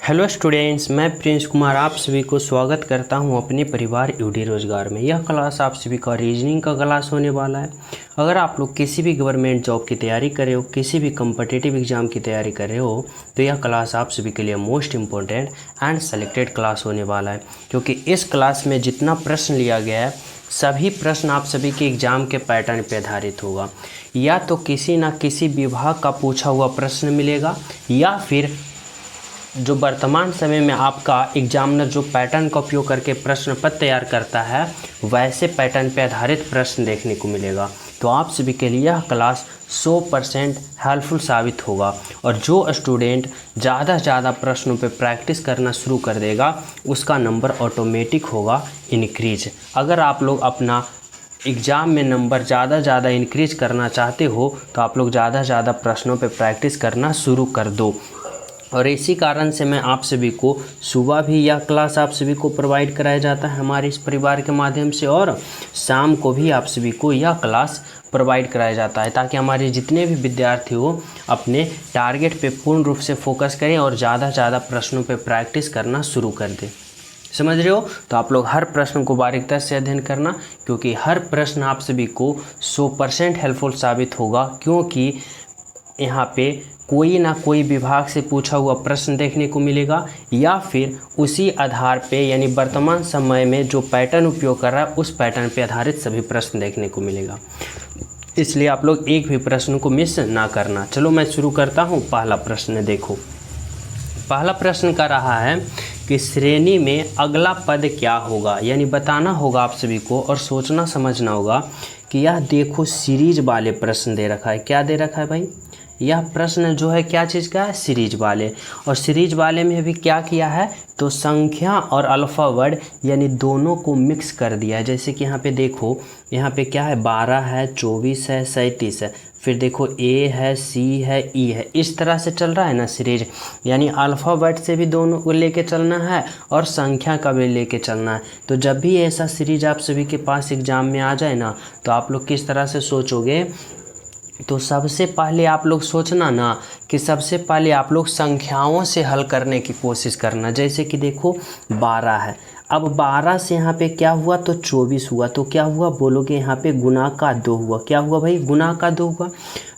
Hello students, मैं Prince Kumar आप सभी को स्वागत करता हूं अपने परिवार यूडी रोजगार में। यह क्लास आप सभी का रीजनिंग का क्लास होने वाला है। अगर आप लोग किसी भी गवर्नमेंट जॉब की तैयारी कर रहे हो, किसी भी कम्पिटिटिव एग्जाम की तैयारी कर रहे हो, तो यह क्लास आप सभी के लिए most important and selected class होने वाला है, क्योंकि इस क्लास में जितना प्रश्न लिया गया है सभी प्रश्न आप सभी के एग्ज़ाम के पैटर्न पर आधारित होगा। या तो किसी न किसी विभाग का पूछा हुआ प्रश्न मिलेगा, या फिर जो वर्तमान समय में आपका एग्जामिनर जो पैटर्न का उपयोग करके प्रश्न पत्र तैयार करता है वैसे पैटर्न पर आधारित प्रश्न देखने को मिलेगा। तो आप सभी के लिए यह क्लास 100% हेल्पफुल साबित होगा। और जो स्टूडेंट ज़्यादा से ज़्यादा प्रश्नों पे प्रैक्टिस करना शुरू कर देगा उसका नंबर ऑटोमेटिक होगा इनक्रीज। अगर आप लोग अपना एग्ज़ाम में नंबर ज़्यादा इंक्रीज करना चाहते हो तो आप लोग ज़्यादा से ज़्यादा प्रश्नों पे प्रैक्टिस करना शुरू कर दो। और इसी कारण से मैं आप सभी को सुबह भी यह क्लास आप सभी को प्रोवाइड कराया जाता है हमारे इस परिवार के माध्यम से, और शाम को भी आप सभी को यह क्लास प्रोवाइड कराया जाता है, ताकि हमारे जितने भी विद्यार्थी हो अपने टारगेट पे पूर्ण रूप से फोकस करें और ज़्यादा से ज़्यादा प्रश्नों पे प्रैक्टिस करना शुरू कर दें। समझ रहे हो? तो आप लोग हर प्रश्न को बारीकता से अध्ययन करना, क्योंकि हर प्रश्न आप सभी को 100% हेल्पफुल साबित होगा, क्योंकि यहाँ पे कोई ना कोई विभाग से पूछा हुआ प्रश्न देखने को मिलेगा, या फिर उसी आधार पे यानी वर्तमान समय में जो पैटर्न उपयोग कर रहा है उस पैटर्न पे आधारित सभी प्रश्न देखने को मिलेगा। इसलिए आप लोग एक भी प्रश्न को मिस ना करना। चलो मैं शुरू करता हूँ। पहला प्रश्न देखो। पहला प्रश्न का रहा है कि श्रेणी में अगला पद क्या होगा, यानी बताना होगा आप सभी को और सोचना समझना होगा कि यह देखो सीरीज वाले प्रश्न दे रखा है। क्या दे रखा है भाई? यह प्रश्न जो है क्या चीज़ का है? सीरीज वाले। और सीरीज वाले में भी क्या किया है तो संख्या और अल्फ़ावर्ड यानी दोनों को मिक्स कर दिया है। जैसे कि यहाँ पे देखो, यहाँ पे क्या है 12 है, 24 है, 37 है, फिर देखो ए है, सी है, ई है, इस तरह से चल रहा है ना सीरीज। यानी अल्फ़ावर्ड से भी दोनों को लेके चलना है और संख्या का भी लेके चलना है। तो जब भी ऐसा सीरीज आप सभी के पास एग्ज़ाम में आ जाए ना, तो आप लोग किस तरह से सोचोगे, तो सबसे पहले आप लोग सोचना ना कि सबसे पहले आप लोग संख्याओं से हल करने की कोशिश करना। जैसे कि देखो 12 है, अब 12 से यहाँ पे क्या हुआ तो 24 हुआ, तो क्या हुआ बोलोगे यहाँ पे गुना का 2 हुआ। क्या हुआ भाई? गुना का 2 हुआ।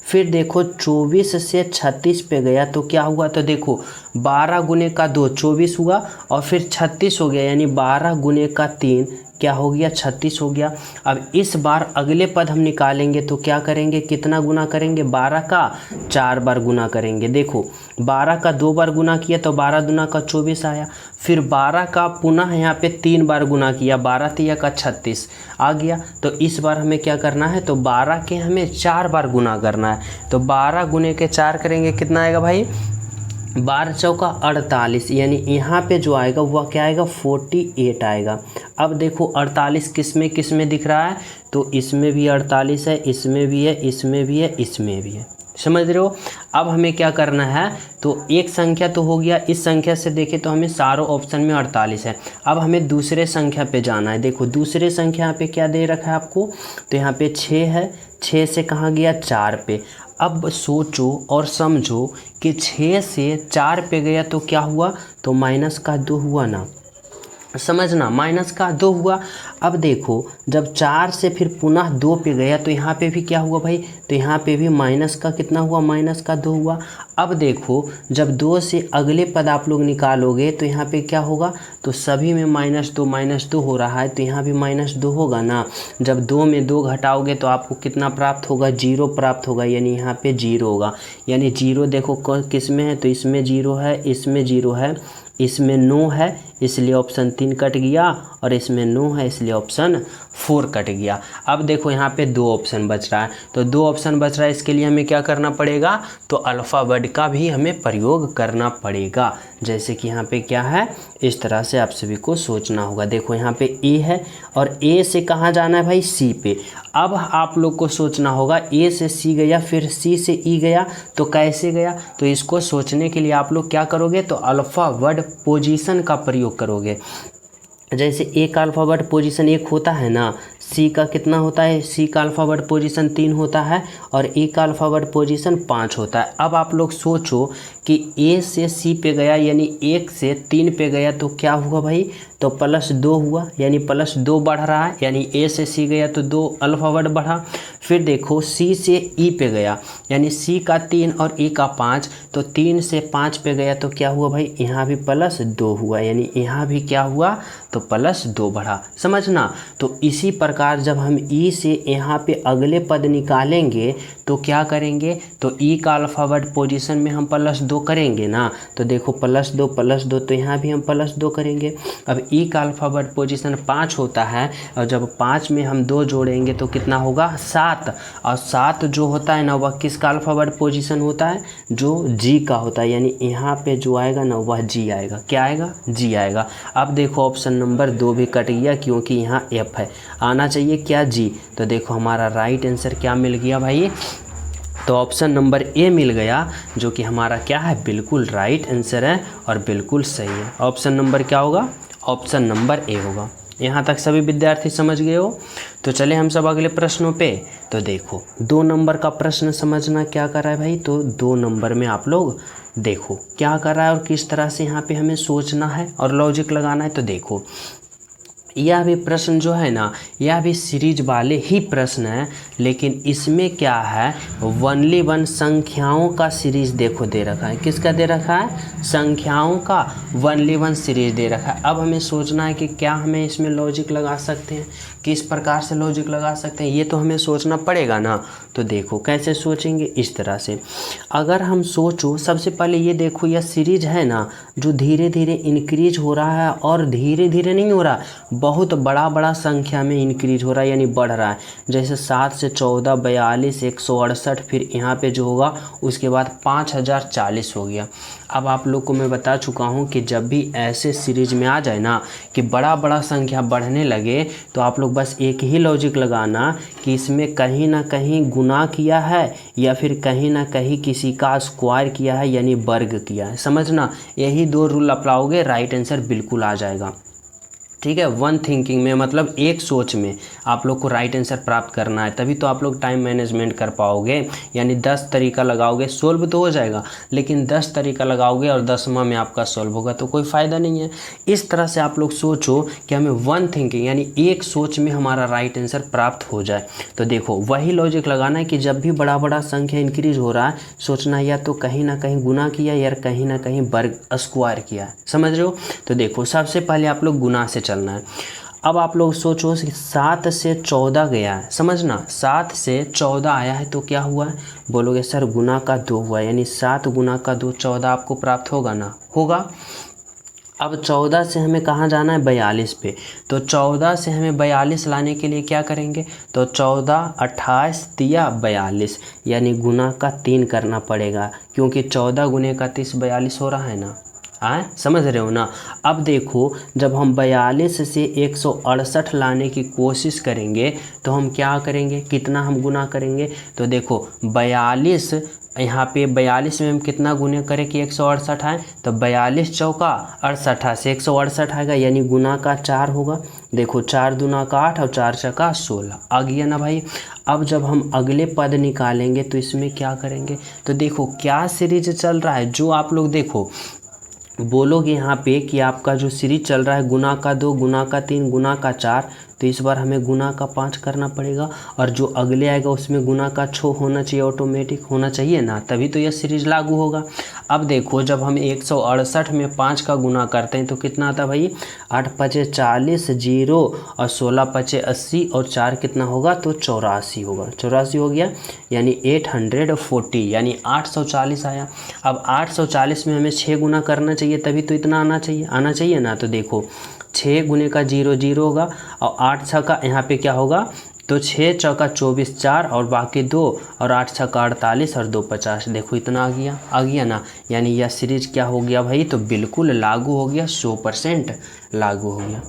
फिर देखो 24 से 36 पे गया तो क्या हुआ, तो देखो 12 गुने का 2 24 हुआ, और फिर 36 हो गया, यानी 12 गुने का 3 क्या हो गया 36 हो गया। अब इस बार अगले पद हम निकालेंगे तो क्या करेंगे, कितना गुना करेंगे? 12 का 4 बार गुना करेंगे। देखो 12 का 2 बार गुना किया तो 12 दूना का 24 आया। फिर 12 का पुनः यहाँ पे 3 बार गुना किया, 12 तिया का 36 आ गया। तो इस बार हमें क्या करना है, तो 12 के हमें 4 बार गुना करना है। तो 12 गुने के 4 करेंगे, कितना आएगा भाई? 12 चौका 48, यानी यहाँ पे जो आएगा वह क्या आएगा 48 आएगा। अब देखो 48 किस में दिख रहा है, तो इसमें भी 48 है, इसमें भी है, इसमें भी है, इसमें भी है। समझ रहे हो? अब हमें क्या करना है, तो एक संख्या तो हो गया, इस संख्या से देखें तो हमें सारों ऑप्शन में 48 है। अब हमें दूसरे संख्या पे जाना है। देखो दूसरे संख्या यहाँ पे क्या दे रखा है आपको, तो यहाँ पे 6 है, 6 से कहाँ गया 4 पे। अब सोचो और समझो कि 6 से 4 पे गया तो क्या हुआ, तो माइनस का 2 हुआ ना। समझना, माइनस का 2 हुआ। अब देखो जब 4 से फिर पुनः 2 पे गया तो यहाँ पे भी क्या हुआ भाई, तो यहाँ पे भी माइनस का कितना हुआ, माइनस का 2 हुआ। अब देखो जब 2 से अगले पद आप लोग निकालोगे तो यहाँ पे क्या होगा, तो सभी में -2 हो रहा है, तो यहाँ भी -2 होगा ना। जब 2 में 2 घटाओगे तो आपको कितना प्राप्त होगा, 0 प्राप्त होगा, यानी यहाँ पे 0 होगा। यानी 0 देखो किस में है, तो इसमें 0 है, इसमें 0 है, इसमें 9 है इसलिए ऑप्शन 3 कट गया, और इसमें 9 है इसलिए ऑप्शन 4 कट गया। अब देखो यहाँ पे 2 ऑप्शन बच रहा है, तो 2 ऑप्शन बच रहा है, इसके लिए हमें क्या करना पड़ेगा, तो अल्फ़ावर्ड का भी हमें प्रयोग करना पड़ेगा। जैसे कि यहाँ पे क्या है, इस तरह से आप सभी को सोचना होगा। देखो यहाँ पे ए है, और ए से कहाँ जाना है भाई, सी पे। अब आप लोग को सोचना होगा ए से सी गया, फिर सी से ई गया, तो कैसे गया, तो इसको सोचने के लिए आप लोग क्या करोगे, तो अल्फ़ावर्ड पोजीशन का प्रयोग करोगे। जैसे एक अल्फ़ावर्ड पोजीशन एक होता है ना, सी का कितना होता है, सी का अल्फ़ाबेट पोजीशन 3 होता है और ई का अल्फ़ाबेट पोजीशन 5 होता है। अब आप लोग सोचो कि ए से सी पे गया यानी 1 से 3 पे गया तो क्या हुआ भाई, तो +2 हुआ, यानी +2 बढ़ रहा है, यानी ए से सी गया तो 2 अल्फ़ाबेट बढ़ा। फिर देखो सी से ई पे गया यानी सी का 3 और ई का 5, तो 3 से 5 पे गया तो क्या हुआ भाई, यहाँ भी +2 हुआ, यानी यहाँ भी क्या हुआ, तो +2 बढ़ा। समझना। तो इसी प्रकार जब हम ई से यहाँ पे अगले पद निकालेंगे तो क्या करेंगे, तो ई का अल्फ़ाबेट पोजीशन में हम +2 करेंगे ना, तो देखो +2 तो यहाँ भी हम +2 करेंगे। अब ई का अल्फ़ाबेट पोजीशन 5 होता है और जब 5 में हम 2 जोड़ेंगे तो कितना होगा, 7। और 7 जो होता है ना वह किसका अल्फ़ाबेट पोजीशन होता है, जो जी का होता है, यानी यहाँ पे जो आएगा ना वह जी आएगा। क्या आएगा, जी आएगा। अब देखो ऑप्शन नंबर 2 भी कट गया क्योंकि यहाँ एफ है, आना चाहिए क्या, जी। तो देखो हमारा राइट आंसर क्या मिल गया भाई, तो ऑप्शन नंबर ए मिल गया, जो कि हमारा क्या है, बिल्कुल राइट आंसर है और बिल्कुल सही है। ऑप्शन नंबर क्या होगा, ऑप्शन नंबर ए होगा। यहाँ तक सभी विद्यार्थी समझ गए हो। तो चले हम सब अगले प्रश्नों पे। तो देखो 2 नंबर का प्रश्न समझना क्या कर रहा है भाई, तो 2 नंबर में आप लोग देखो क्या कर रहा है और किस तरह से यहाँ पे हमें सोचना है और लॉजिक लगाना है। तो देखो यह भी प्रश्न जो है ना, यह भी सीरीज वाले ही प्रश्न है, लेकिन इसमें क्या है, 1 संख्याओं का सीरीज देखो दे रखा है। किसका दे रखा है, संख्याओं का 1 सीरीज दे रखा है। अब हमें सोचना है कि क्या हमें इसमें लॉजिक लगा सकते हैं, किस प्रकार से लॉजिक लगा सकते हैं, ये तो हमें सोचना पड़ेगा ना। तो देखो कैसे सोचेंगे, इस तरह से। अगर हम सोचो, सबसे पहले ये देखो यह सीरीज है ना जो धीरे धीरे इंक्रीज हो रहा है, और धीरे धीरे नहीं हो रहा, बहुत बड़ा संख्या में इंक्रीज हो रहा है, यानी बढ़ रहा है। जैसे 7 से 14, 42, 168, फिर यहाँ पे जो होगा उसके बाद 5040 हो गया। अब आप लोग को मैं बता चुका हूँ कि जब भी ऐसे सीरीज में आ जाए ना कि बड़ा संख्या बढ़ने लगे, तो आप लोग बस एक ही लॉजिक लगाना कि इसमें कहीं ना कहीं गुना किया है या फिर कहीं ना कहीं किसी का स्क्वायर किया है, यानी वर्ग किया है। समझना, यही 2 रूल अपनाओगे, राइट आंसर बिल्कुल आ जाएगा। ठीक है, 1 थिंकिंग में मतलब एक सोच में आप लोग को राइट आंसर प्राप्त करना है, तभी तो आप लोग टाइम मैनेजमेंट कर पाओगे। यानी 10 तरीका लगाओगे, सोल्व तो हो जाएगा, लेकिन 10 तरीका लगाओगे और 10वां में आपका सोल्व होगा तो कोई फ़ायदा नहीं है। इस तरह से आप लोग सोचो कि हमें 1 थिंकिंग यानी एक सोच में हमारा राइट आंसर प्राप्त हो जाए। तो देखो वही लॉजिक लगाना है कि जब भी बड़ा संख्या इंक्रीज हो रहा है, सोचना या तो कहीं ना कहीं गुना किया या कहीं ना कहीं वर्ग स्क्वायर किया। समझ रहे हो। तो देखो सबसे पहले आप लोग गुना से चलना है। अब आप लोग सोचो 7 से 14 गया है, समझना 7 से 14 आया है तो क्या हुआ है, बोलोगे सर गुना का 2 हुआ, यानी 7 गुना का 2 14 आपको प्राप्त होगा ना, होगा। अब 14 से हमें कहाँ जाना है, 42 पे। तो 14 से हमें 42 लाने के लिए क्या करेंगे, तो 14, 28 दिया 42, यानी गुना का 3 करना पड़ेगा, क्योंकि 14 गुने का 30 42 हो रहा है ना। समझ रहे हो ना। अब देखो जब हम 42 से 168 लाने की कोशिश करेंगे तो हम क्या करेंगे, कितना हम गुना करेंगे, तो देखो 42 यहाँ पे 42 में हम कितना गुना करें कि 168 आए, तो 42 चौका 68 से 168 आएगा, यानी गुना का 4 होगा। देखो 4 दूना का 8 और 4 चौका 16 आ गया ना भाई। अब जब हम अगले पद निकालेंगे तो इसमें क्या करेंगे, तो देखो क्या सीरीज चल रहा है, जो आप लोग देखो बोलोगे यहाँ पे कि आपका जो सीरीज चल रहा है गुना का 2, गुना का 3, गुना का 4, तो इस बार हमें गुना का 5 करना पड़ेगा, और जो अगले आएगा उसमें गुना का 6 होना चाहिए, ऑटोमेटिक होना चाहिए ना, तभी तो यह सीरीज लागू होगा। अब देखो जब हम 168 में 5 का गुना करते हैं तो कितना आता है भाई, 8 पचे 40, 0 और 16 पचे 80 और 4 कितना होगा, तो 84 होगा। 84 हो गया, यानी 840, यानी 840 आया। अब 840 में हमें 6 गुना करना चाहिए, तभी तो इतना आना चाहिए ना। तो देखो 6 गुने का 0 0 होगा, और 8 छः का यहाँ पे क्या होगा, तो 6 चौका 24, 4 और बाकी 2, और 8 छक्का 48 और 2 50। देखो इतना आ गया ना, यानी यह सीरीज क्या हो गया भाई, तो बिल्कुल लागू हो गया, 100% लागू हो गया।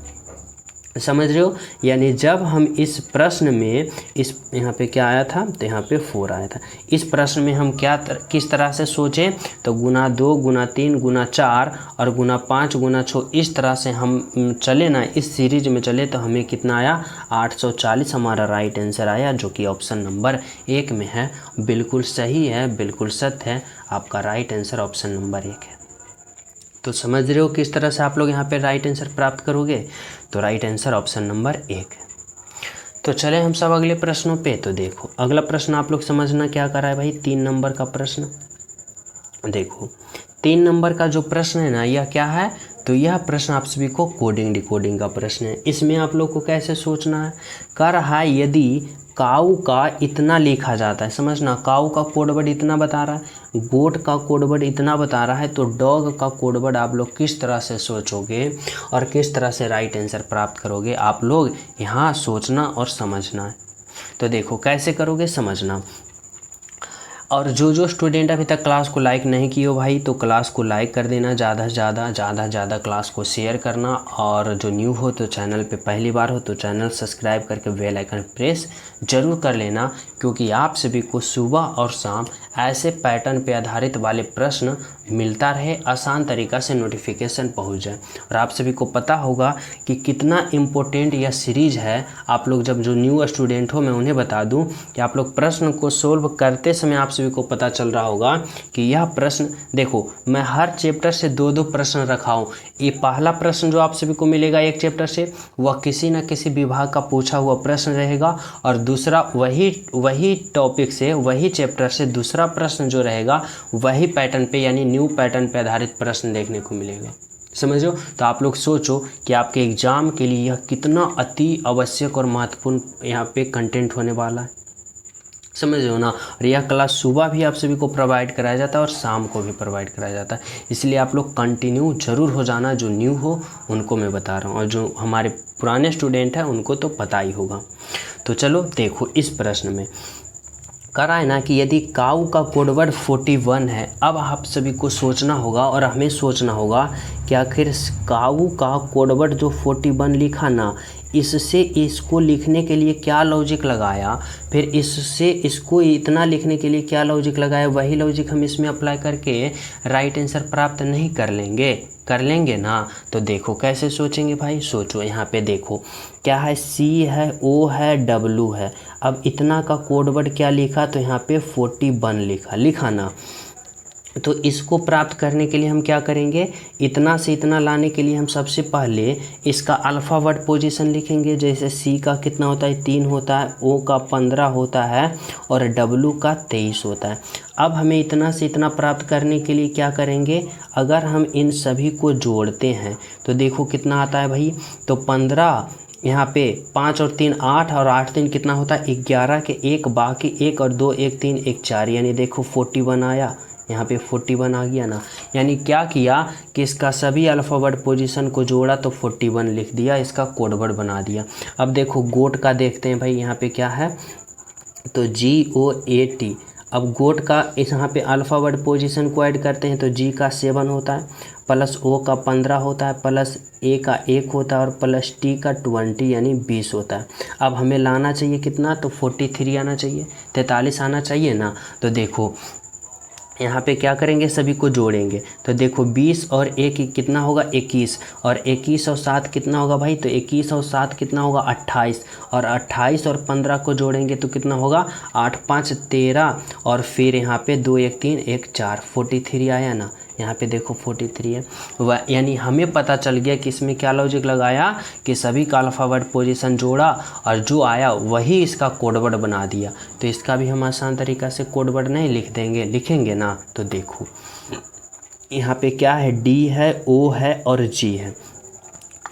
समझ रहे हो। यानी जब हम इस प्रश्न में इस यहाँ पे क्या आया था, तो यहाँ पे 4 आया था। इस प्रश्न में हम किस तरह से सोचें, तो गुना 2 गुना 3 गुना 4 और गुना 5 गुना 6 इस तरह से हम चले ना, इस सीरीज में चले तो हमें कितना आया 840 हमारा राइट आंसर आया, जो कि ऑप्शन नंबर 1 में है। बिल्कुल सही है, बिल्कुल सत्य है, आपका राइट आंसर ऑप्शन नंबर 1 है। तो समझ रहे हो किस तरह से आप लोग यहाँ पे राइट आंसर प्राप्त करोगे। तो राइट आंसर ऑप्शन नंबर 1 है। तो चले हम सब अगले प्रश्नों पे। तो देखो अगला प्रश्न आप लोग समझना क्या कर रहा है भाई, 3 नंबर का प्रश्न। देखो 3 नंबर का जो प्रश्न है ना, यह क्या है, तो यह प्रश्न आप सभी को कोडिंग डिकोडिंग का प्रश्न है। इसमें आप लोग को कैसे सोचना है, कर रहा है यदि काऊ का इतना लिखा जाता है, समझना, काऊ का कोडवर्ड इतना बता रहा है, गोट का कोडवर्ड इतना बता रहा है, तो डॉग का कोडवर्ड आप लोग किस तरह से सोचोगे और किस तरह से राइट आंसर प्राप्त करोगे, आप लोग यहाँ सोचना और समझना है। तो देखो कैसे करोगे समझना। और जो स्टूडेंट अभी तक क्लास को लाइक नहीं किए हो भाई, तो क्लास को लाइक कर देना, ज़्यादा से ज़्यादा क्लास को शेयर करना। और जो न्यू हो तो चैनल पे पहली बार हो तो चैनल सब्सक्राइब करके बेल आइकन प्रेस ज़रूर कर लेना, क्योंकि आप सभी को सुबह और शाम ऐसे पैटर्न पे आधारित वाले प्रश्न मिलता रहे, आसान तरीक़ा से नोटिफिकेशन पहुंच जाए। और आप सभी को पता होगा कि कितना इम्पोर्टेंट यह सीरीज़ है। आप लोग जब जो न्यू स्टूडेंट हो, मैं उन्हें बता दूं कि आप लोग प्रश्न को सोल्व करते समय आप सभी को पता चल रहा होगा कि यह प्रश्न, देखो मैं हर चैप्टर से 2-2 प्रश्न रखा हूँ। ये पहला प्रश्न जो आप सभी को मिलेगा एक चैप्टर से, वह किसी न किसी विभाग का पूछा हुआ प्रश्न रहेगा, और दूसरा वही टॉपिक से, वही चैप्टर से दूसरा प्रश्न जो रहेगा वही पैटर्न पे, यानी न्यू पैटर्न पे आधारित प्रश्न देखने को मिलेगा। समझ लो। तो आप लोग सोचो कि आपके एग्जाम के लिए यह कितना अति आवश्यक और महत्वपूर्ण यहाँ पे कंटेंट होने वाला है, समझ लो ना। और यह क्लास सुबह भी आप सभी को प्रोवाइड कराया जाता है और शाम को भी प्रोवाइड कराया जाता है, इसलिए आप लोग कंटिन्यू जरूर हो जाना। जो न्यू हो उनको मैं बता रहा हूँ, और जो हमारे पुराने स्टूडेंट हैं उनको तो पता ही होगा। तो चलो देखो, इस प्रश्न में करा है ना कि यदि काऊ का कोडवर्ड 41 है, अब आप सभी को सोचना होगा और हमें सोचना होगा कि आखिर काऊ का कोडवर्ड जो 41 लिखा ना, इससे इसको लिखने के लिए क्या लॉजिक लगाया, फिर इससे इसको इतना लिखने के लिए क्या लॉजिक लगाया, वही लॉजिक हम इसमें अप्लाई करके राइट आंसर प्राप्त नहीं कर लेंगे ना। तो देखो कैसे सोचेंगे भाई, सोचो। यहाँ पे देखो क्या है, सी है, ओ है, डब्लू है। अब इतना का कोडवर्ड क्या लिखा, तो यहाँ पे 41 लिखा ना। तो इसको प्राप्त करने के लिए हम क्या करेंगे, इतना से इतना लाने के लिए हम सबसे पहले इसका अल्फ़ावर्ड पोजीशन लिखेंगे। जैसे सी का कितना होता है, 3 होता है, ओ का 15 होता है और डब्लू का 23 होता है। अब हमें इतना से इतना प्राप्त करने के लिए क्या करेंगे, अगर हम इन सभी को जोड़ते हैं तो देखो कितना आता है भाई, तो 15 यहाँ पे 5 और 3 8 और 8 3 कितना होता है 11 के 1 बाकी 1 और 2 1 3 1 4, यानी देखो 41 आया, यहाँ पे 41 आ गया ना। यानी क्या किया कि इसका सभी अल्फ़ावर्ड पोजीशन को जोड़ा तो 41 लिख दिया, इसका कोडवर्ड बना दिया। अब देखो गोट का देखते हैं भाई, यहाँ पे क्या है, तो GOAT। अब गोट का इस यहाँ पे अल्फ़ावर्ड पोजीशन को ऐड करते हैं तो G का 7 होता है, प्लस O का 15 होता है, प्लस A का 1 होता है और प्लस T का 20 यानी 20 होता है। अब हमें लाना चाहिए कितना, तो 43 आना चाहिए, 43 आना चाहिए ना। तो देखो यहाँ पे क्या करेंगे, सभी को जोड़ेंगे। तो देखो 20 और 1 कितना होगा 21, और 21 और 7 कितना होगा भाई, तो 21 और 7 कितना होगा 28, और 28 और 15 को जोड़ेंगे तो कितना होगा 8 5 13, और फिर यहाँ पे 2 1 3 1 4, 43 आया ना। यहाँ पे देखो 43 है, वह यानी हमें पता चल गया कि इसमें क्या लॉजिक लगाया कि सभी का अल्फ़ावर्ड पोजीशन जोड़ा और जो आया वही इसका कोडवर्ड बना दिया। तो इसका भी हम आसान तरीक़ा से कोडवर्ड नहीं लिखेंगे ना। तो देखो यहाँ पे क्या है, डी है, ओ है और जी है।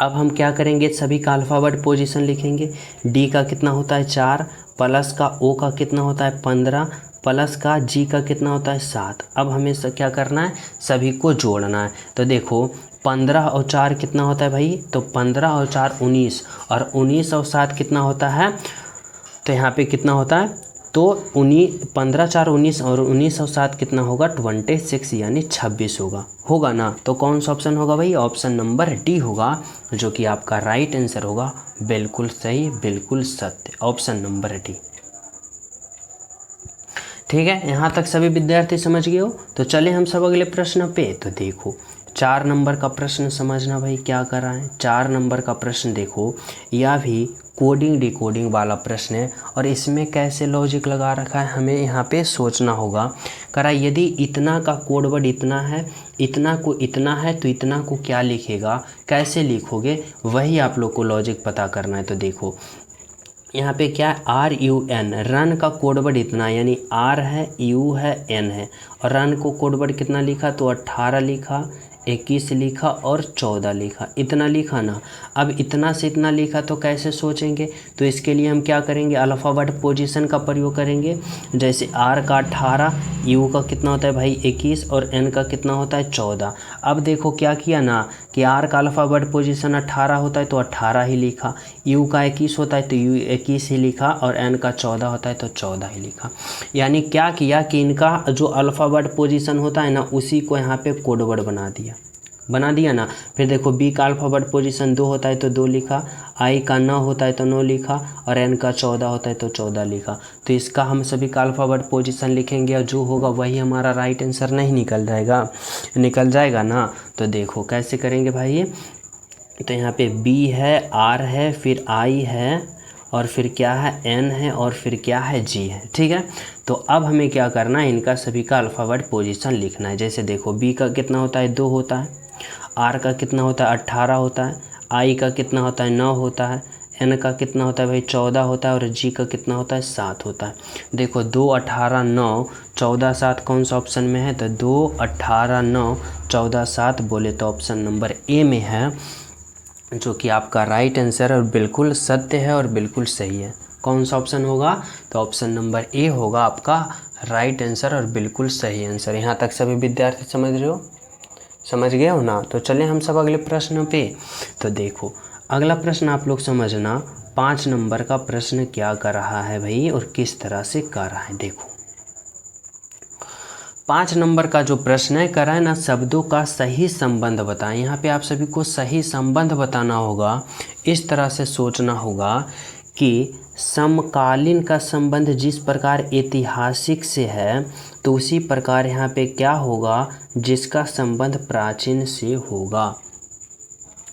अब हम क्या करेंगे, सभी का अल्फ़ावर्ड पोजीशन लिखेंगे। डी का कितना होता है 4, प्लस का ओ का कितना होता है 15, प्लस का जी का कितना होता है 7। अब हमें क्या करना है, सभी को जोड़ना है। तो देखो 15 और 4 कितना होता है भाई, तो 15 और 4 19, और 19 और 7 कितना होता है, तो यहाँ पे कितना होता है तो 15 4 19 और 19 और 7 कितना होगा 26 यानी 26 होगा ना। तो कौन सा ऑप्शन होगा भाई, ऑप्शन नंबर डी होगा जो कि आपका राइट आंसर होगा। बिल्कुल सही, बिल्कुल सत्य, ऑप्शन नंबर डी। ठीक है, यहाँ तक सभी विद्यार्थी समझ गए हो। तो चले हम सब अगले प्रश्न पे। तो देखो 4 नंबर का प्रश्न समझना भाई क्या कर रहा है। 4 नंबर का प्रश्न देखो, यह भी कोडिंग डिकोडिंग वाला प्रश्न है और इसमें कैसे लॉजिक लगा रखा है हमें यहाँ पे सोचना होगा। करा यदि इतना का कोड वर्ड इतना है, इतना को इतना है, तो इतना को क्या लिखेगा, कैसे लिखोगे, वही आप लोग को लॉजिक पता करना है। तो देखो यहाँ पे क्या है, RUN, रन का कोड वर्ड इतना, यानी R है, U है, N है, और रन को कोड वर्ड कितना लिखा, तो 18 लिखा, 21 लिखा और 14 लिखा, इतना लिखा ना। अब इतना से इतना लिखा तो कैसे सोचेंगे, तो इसके लिए हम क्या करेंगे, अल्फ़ाबेट पोजीशन का प्रयोग करेंगे। जैसे R का 18, U का कितना होता है भाई 21 और N का कितना होता है 14। अब देखो क्या किया ना कि R का अल्फ़ाबेट पोजीशन 18 होता है तो 18 ही लिखा, U का 21 होता है तो U 21 ही लिखा, और N का 14 होता है तो 14 ही लिखा। यानी क्या किया कि इनका जो अल्फ़ाबेट पोजीशन होता है ना उसी को यहाँ पे कोड वर्ड बना दिया ना। फिर देखो B का अल्फ़ाबेट पोजीशन 2 होता है तो 2 लिखा, I का 9 होता है तो 9 लिखा, और N का 14 होता है तो 14 लिखा। तो इसका हम सभी का अल्फ़ाबेट पोजीशन लिखेंगे और जो होगा वही हमारा राइट आंसर नहीं निकल जाएगा ना। तो देखो कैसे करेंगे भाई ये। तो यहाँ पे B है, R है, फिर I है, और फिर क्या है N है, और फिर क्या है G है। ठीक है, तो अब हमें क्या करना है, इनका सभी का अल्फ़ाबेट पोजीशन लिखना है। जैसे देखो B का कितना होता है 2 होता है, R का कितना होता है 18 होता है, I का कितना होता है 9 होता है, N का कितना होता है भाई 14 होता है, और G का कितना होता है 7 होता है। देखो 2 18 9 14 7 कौन सा ऑप्शन में है, तो 2 18 9 14 7 बोले तो ऑप्शन नंबर ए में है, जो कि आपका राइट आंसर और बिल्कुल सत्य है और बिल्कुल सही है। कौन सा ऑप्शन होगा, तो ऑप्शन नंबर ए होगा आपका राइट आंसर और बिल्कुल सही आंसर। यहाँ तक सभी विद्यार्थी समझ गए हो ना। तो चलें हम सब अगले प्रश्न पे। तो देखो अगला प्रश्न आप लोग समझना, 5 नंबर का प्रश्न क्या कर रहा है भाई और किस तरह से कर रहा है। देखो 5 नंबर का जो प्रश्न है करा है ना, शब्दों का सही संबंध बताएं। यहाँ पे आप सभी को सही संबंध बताना होगा। इस तरह से सोचना होगा कि समकालीन का संबंध जिस प्रकार ऐतिहासिक से है, तो उसी प्रकार यहाँ पे क्या होगा, जिसका संबंध प्राचीन से होगा।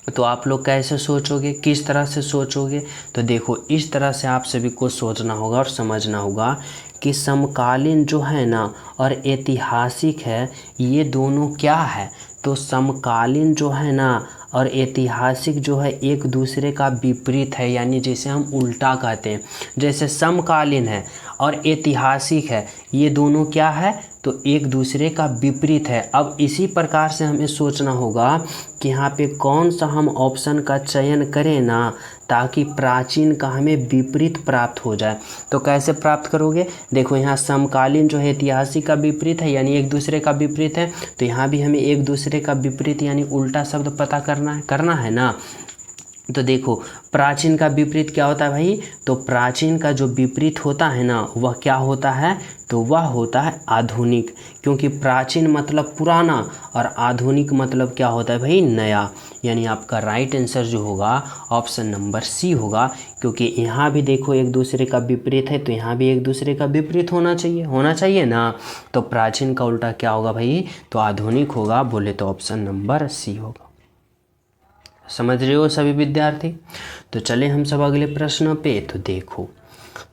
तो आप लोग कैसे सोचोगे, किस तरह से सोचोगे, तो देखो इस तरह से आप सभी को सोचना होगा और समझना होगा कि समकालीन जो है ना और ऐतिहासिक है, ये दोनों क्या है, तो समकालीन जो है ना और ऐतिहासिक जो है एक दूसरे का विपरीत है, यानी जैसे हम उल्टा कहते हैं। जैसे समकालीन है और ऐतिहासिक है, ये दोनों क्या है, तो एक दूसरे का विपरीत है। अब इसी प्रकार से हमें सोचना होगा कि यहाँ पे कौन सा हम ऑप्शन का चयन करें ना, ताकि प्राचीन का हमें विपरीत प्राप्त हो जाए। तो कैसे प्राप्त करोगे, देखो यहाँ समकालीन जो है ऐतिहासिक का विपरीत है, यानी एक दूसरे का विपरीत है, तो यहाँ भी हमें एक दूसरे का विपरीत यानी उल्टा शब्द पता करना है ना। तो देखो प्राचीन का विपरीत क्या होता है भाई, तो प्राचीन का जो विपरीत होता है ना वह क्या होता है, तो वह होता है आधुनिक। क्योंकि प्राचीन मतलब पुराना और आधुनिक मतलब क्या होता है भाई, नया। यानी आपका राइट आंसर जो होगा ऑप्शन नंबर सी होगा। क्योंकि यहाँ भी देखो एक दूसरे का विपरीत है, तो यहाँ भी एक दूसरे का विपरीत होना चाहिए ना। तो प्राचीन का उल्टा क्या होगा भाई, तो आधुनिक होगा, बोले तो ऑप्शन नंबर सी होगा। समझ रहे हो सभी विद्यार्थी। तो चले हम सब अगले प्रश्न पे। तो देखो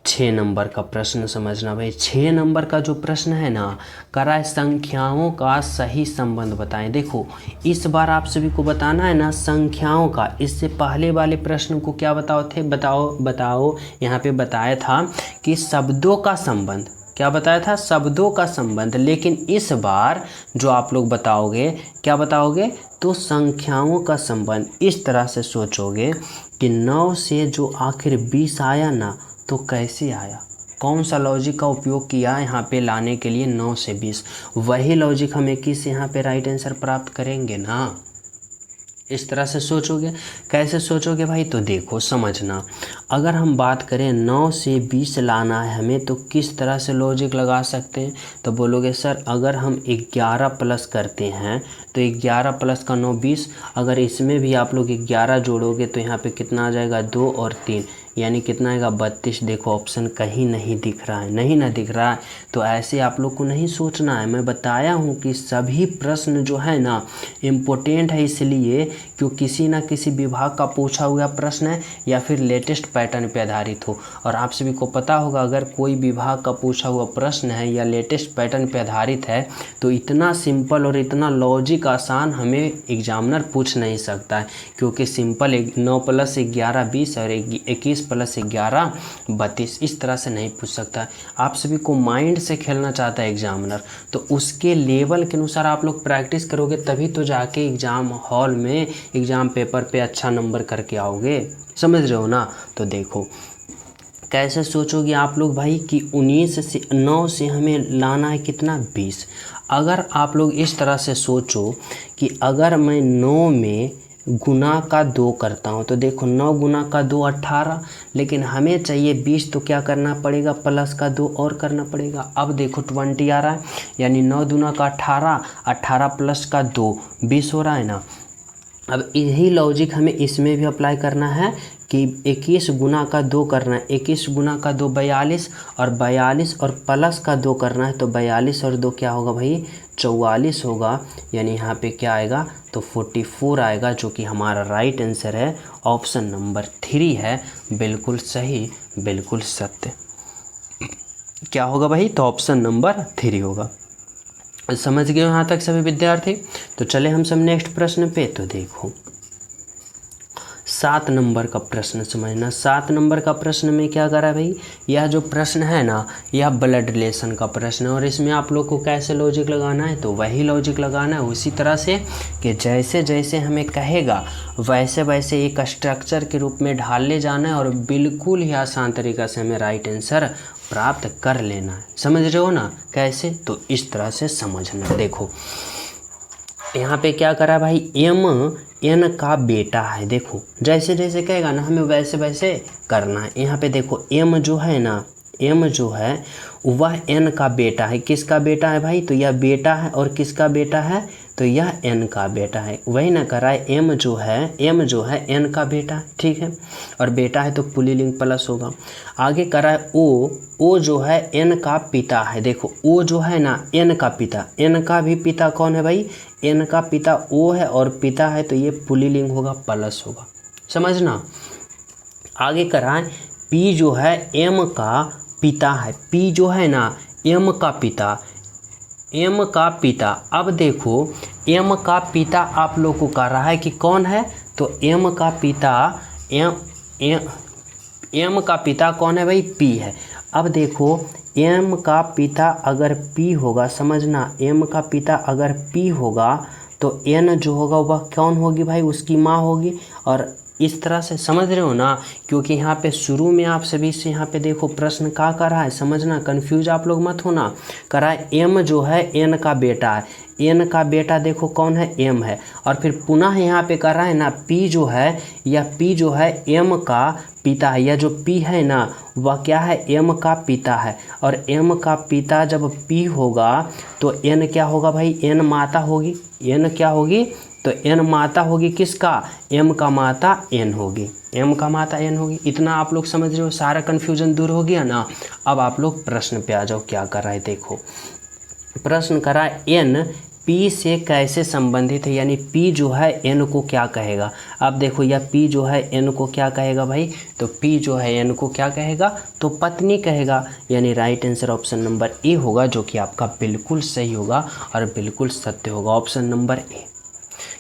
6 नंबर का प्रश्न समझना भाई। 6 नंबर का जो प्रश्न है ना, कराए संख्याओं का सही संबंध बताएं। देखो इस बार आप सभी को बताना है ना संख्याओं का। इससे पहले वाले प्रश्न को क्या बताओ यहाँ पे बताया था कि शब्दों का संबंध, क्या बताया था, शब्दों का संबंध। लेकिन इस बार जो आप लोग बताओगे, क्या बताओगे, तो संख्याओं का संबंध। इस तरह से सोचोगे कि 9 से जो आखिर 20 आया ना, तो कैसे आया, कौन सा लॉजिक का उपयोग किया यहाँ पे लाने के लिए 9 से 20। वही लॉजिक हमें किस यहाँ पे राइट आंसर प्राप्त करेंगे ना। इस तरह से सोचोगे। कैसे सोचोगे भाई, तो देखो समझना। अगर हम बात करें 9 से 20 लाना है हमें, तो किस तरह से लॉजिक लगा सकते हैं। तो बोलोगे सर अगर हम 11 प्लस करते हैं तो 11 प्लस का 9 20, अगर इसमें भी आप लोग 11 जोड़ोगे तो यहाँ पे कितना आ जाएगा, 2 और 3, यानी कितना आएगा 32। देखो ऑप्शन कहीं नहीं दिख रहा है, नहीं ना दिख रहा है। तो ऐसे आप लोग को नहीं सोचना है। मैं बताया हूँ कि सभी प्रश्न जो है ना इम्पोर्टेंट है, इसलिए क्यों किसी ना किसी विभाग का पूछा हुआ प्रश्न है या फिर लेटेस्ट पैटर्न पे आधारित हो। और आप सभी को पता होगा अगर कोई विभाग का पूछा हुआ प्रश्न है या लेटेस्ट पैटर्न पे आधारित है तो इतना सिंपल और इतना लॉजिक आसान हमें एग्जामिनर पूछ नहीं सकता है, क्योंकि सिंपल 9 + 11 20 और 21 + 11 32 इस तरह से नहीं पूछ सकता है। आप सभी को माइंड से खेलना चाहता है एग्जामिनर, तो उसके लेवल के अनुसार आप लोग प्रैक्टिस करोगे तभी तो जाके एग्ज़ाम हॉल में एग्ज़ाम पेपर पे अच्छा नंबर करके आओगे। समझ रहे हो ना। तो देखो कैसे सोचोगे आप लोग भाई कि 19 से 9 से हमें लाना है कितना, 20। अगर आप लोग इस तरह से सोचो कि अगर मैं 9 में गुना का 2 करता हूँ, तो देखो 9 गुना का 2 18, लेकिन हमें चाहिए 20, तो क्या करना पड़ेगा, प्लस का 2 और करना पड़ेगा। अब देखो 20 आ रहा है, यानी 9 दूना का 18, 18 प्लस का 2 20 हो रहा है ना। अब यही लॉजिक हमें इसमें भी अप्लाई करना है कि 21 गुना का 2 करना है, 21 गुना का 2 42, और 42 और प्लस का 2 करना है, तो 42 और 2 क्या होगा भाई, 44 होगा। यानी यहाँ पे क्या आएगा, तो 44 आएगा, जो कि हमारा राइट आंसर है। ऑप्शन नंबर 3 है, बिल्कुल सही, बिल्कुल सत्य। क्या होगा भाई, तो ऑप्शन नंबर 3 होगा। समझ गए यहाँ तक सभी विद्यार्थी। तो चले हम सब नेक्स्ट प्रश्न पे। तो देखो 7 नंबर का प्रश्न समझना। 7 नंबर का प्रश्न में क्या करा भाई, यह जो प्रश्न है ना यह ब्लड रिलेशन का प्रश्न है, और इसमें आप लोग को कैसे लॉजिक लगाना है, तो वही लॉजिक लगाना है उसी तरह से कि जैसे जैसे हमें कहेगा वैसे वैसे एक स्ट्रक्चर के रूप में ढाल ले जाना है, और बिल्कुल ही आसान तरीक़ा से हमें राइट आंसर प्राप्त कर लेना है। समझ रहे हो ना कैसे, तो इस तरह से समझना। देखो यहाँ पे क्या करा भाई, m n का बेटा है। देखो जैसे जैसे कहेगा ना हमें वैसे वैसे करना है। यहाँ पे देखो m जो है ना, m जो है वह n का बेटा है। किसका बेटा है भाई, तो यह बेटा है, और किसका बेटा है, तो यह n का बेटा है। वही ना करा है, m जो है n का बेटा है, ठीक है, और बेटा है तो पुल्लिंग प्लस होगा। आगे करा है o जो है n का पिता है। देखो o जो है ना n का पिता, n का भी पिता कौन है भाई, n का पिता o है, और पिता है तो ये पुल्लिंग होगा, प्लस होगा। समझना। आगे करा है p जो है m का पिता है। p जो है ना m का पिता, m का पिता। अब देखो m का पिता आप लोग को कह रहा है कि कौन है, तो m का पिता m का पिता कौन है भाई, p है। अब देखो m का पिता अगर p होगा, समझना, m का पिता अगर p होगा तो n जो होगा वह कौन होगी भाई, उसकी माँ होगी। और इस तरह से समझ रहे हो ना, क्योंकि यहाँ पे शुरू में आप सभी से यहाँ पे देखो प्रश्न क्या कर रहा है, समझना, कंफ्यूज आप लोग मत होना। कर रहा है m जो है n का बेटा है, n का बेटा देखो कौन है, m है, और फिर पुनः यहाँ पे कर रहा है ना p जो है, यह p जो है m का पिता है। यह जो p है ना वह क्या है, m का पिता है, और m का पिता जब p होगा तो n क्या होगा भाई, n माता होगी। n क्या होगी, तो n माता होगी किसका, m का माता n होगी, m का माता n होगी। इतना आप लोग समझ रहे हो, सारा कन्फ्यूजन दूर हो गया ना। अब आप लोग प्रश्न पे आ जाओ, क्या कर रहा है। देखो प्रश्न करा n p से कैसे संबंधित है, यानी p जो है n को क्या कहेगा। अब देखो यह p जो है n को क्या कहेगा भाई, तो p जो है n को क्या कहेगा, तो पत्नी कहेगा। यानी right answer option number A होगा, जो कि आपका बिल्कुल सही होगा और बिल्कुल सत्य होगा। ऑप्शन नंबर ए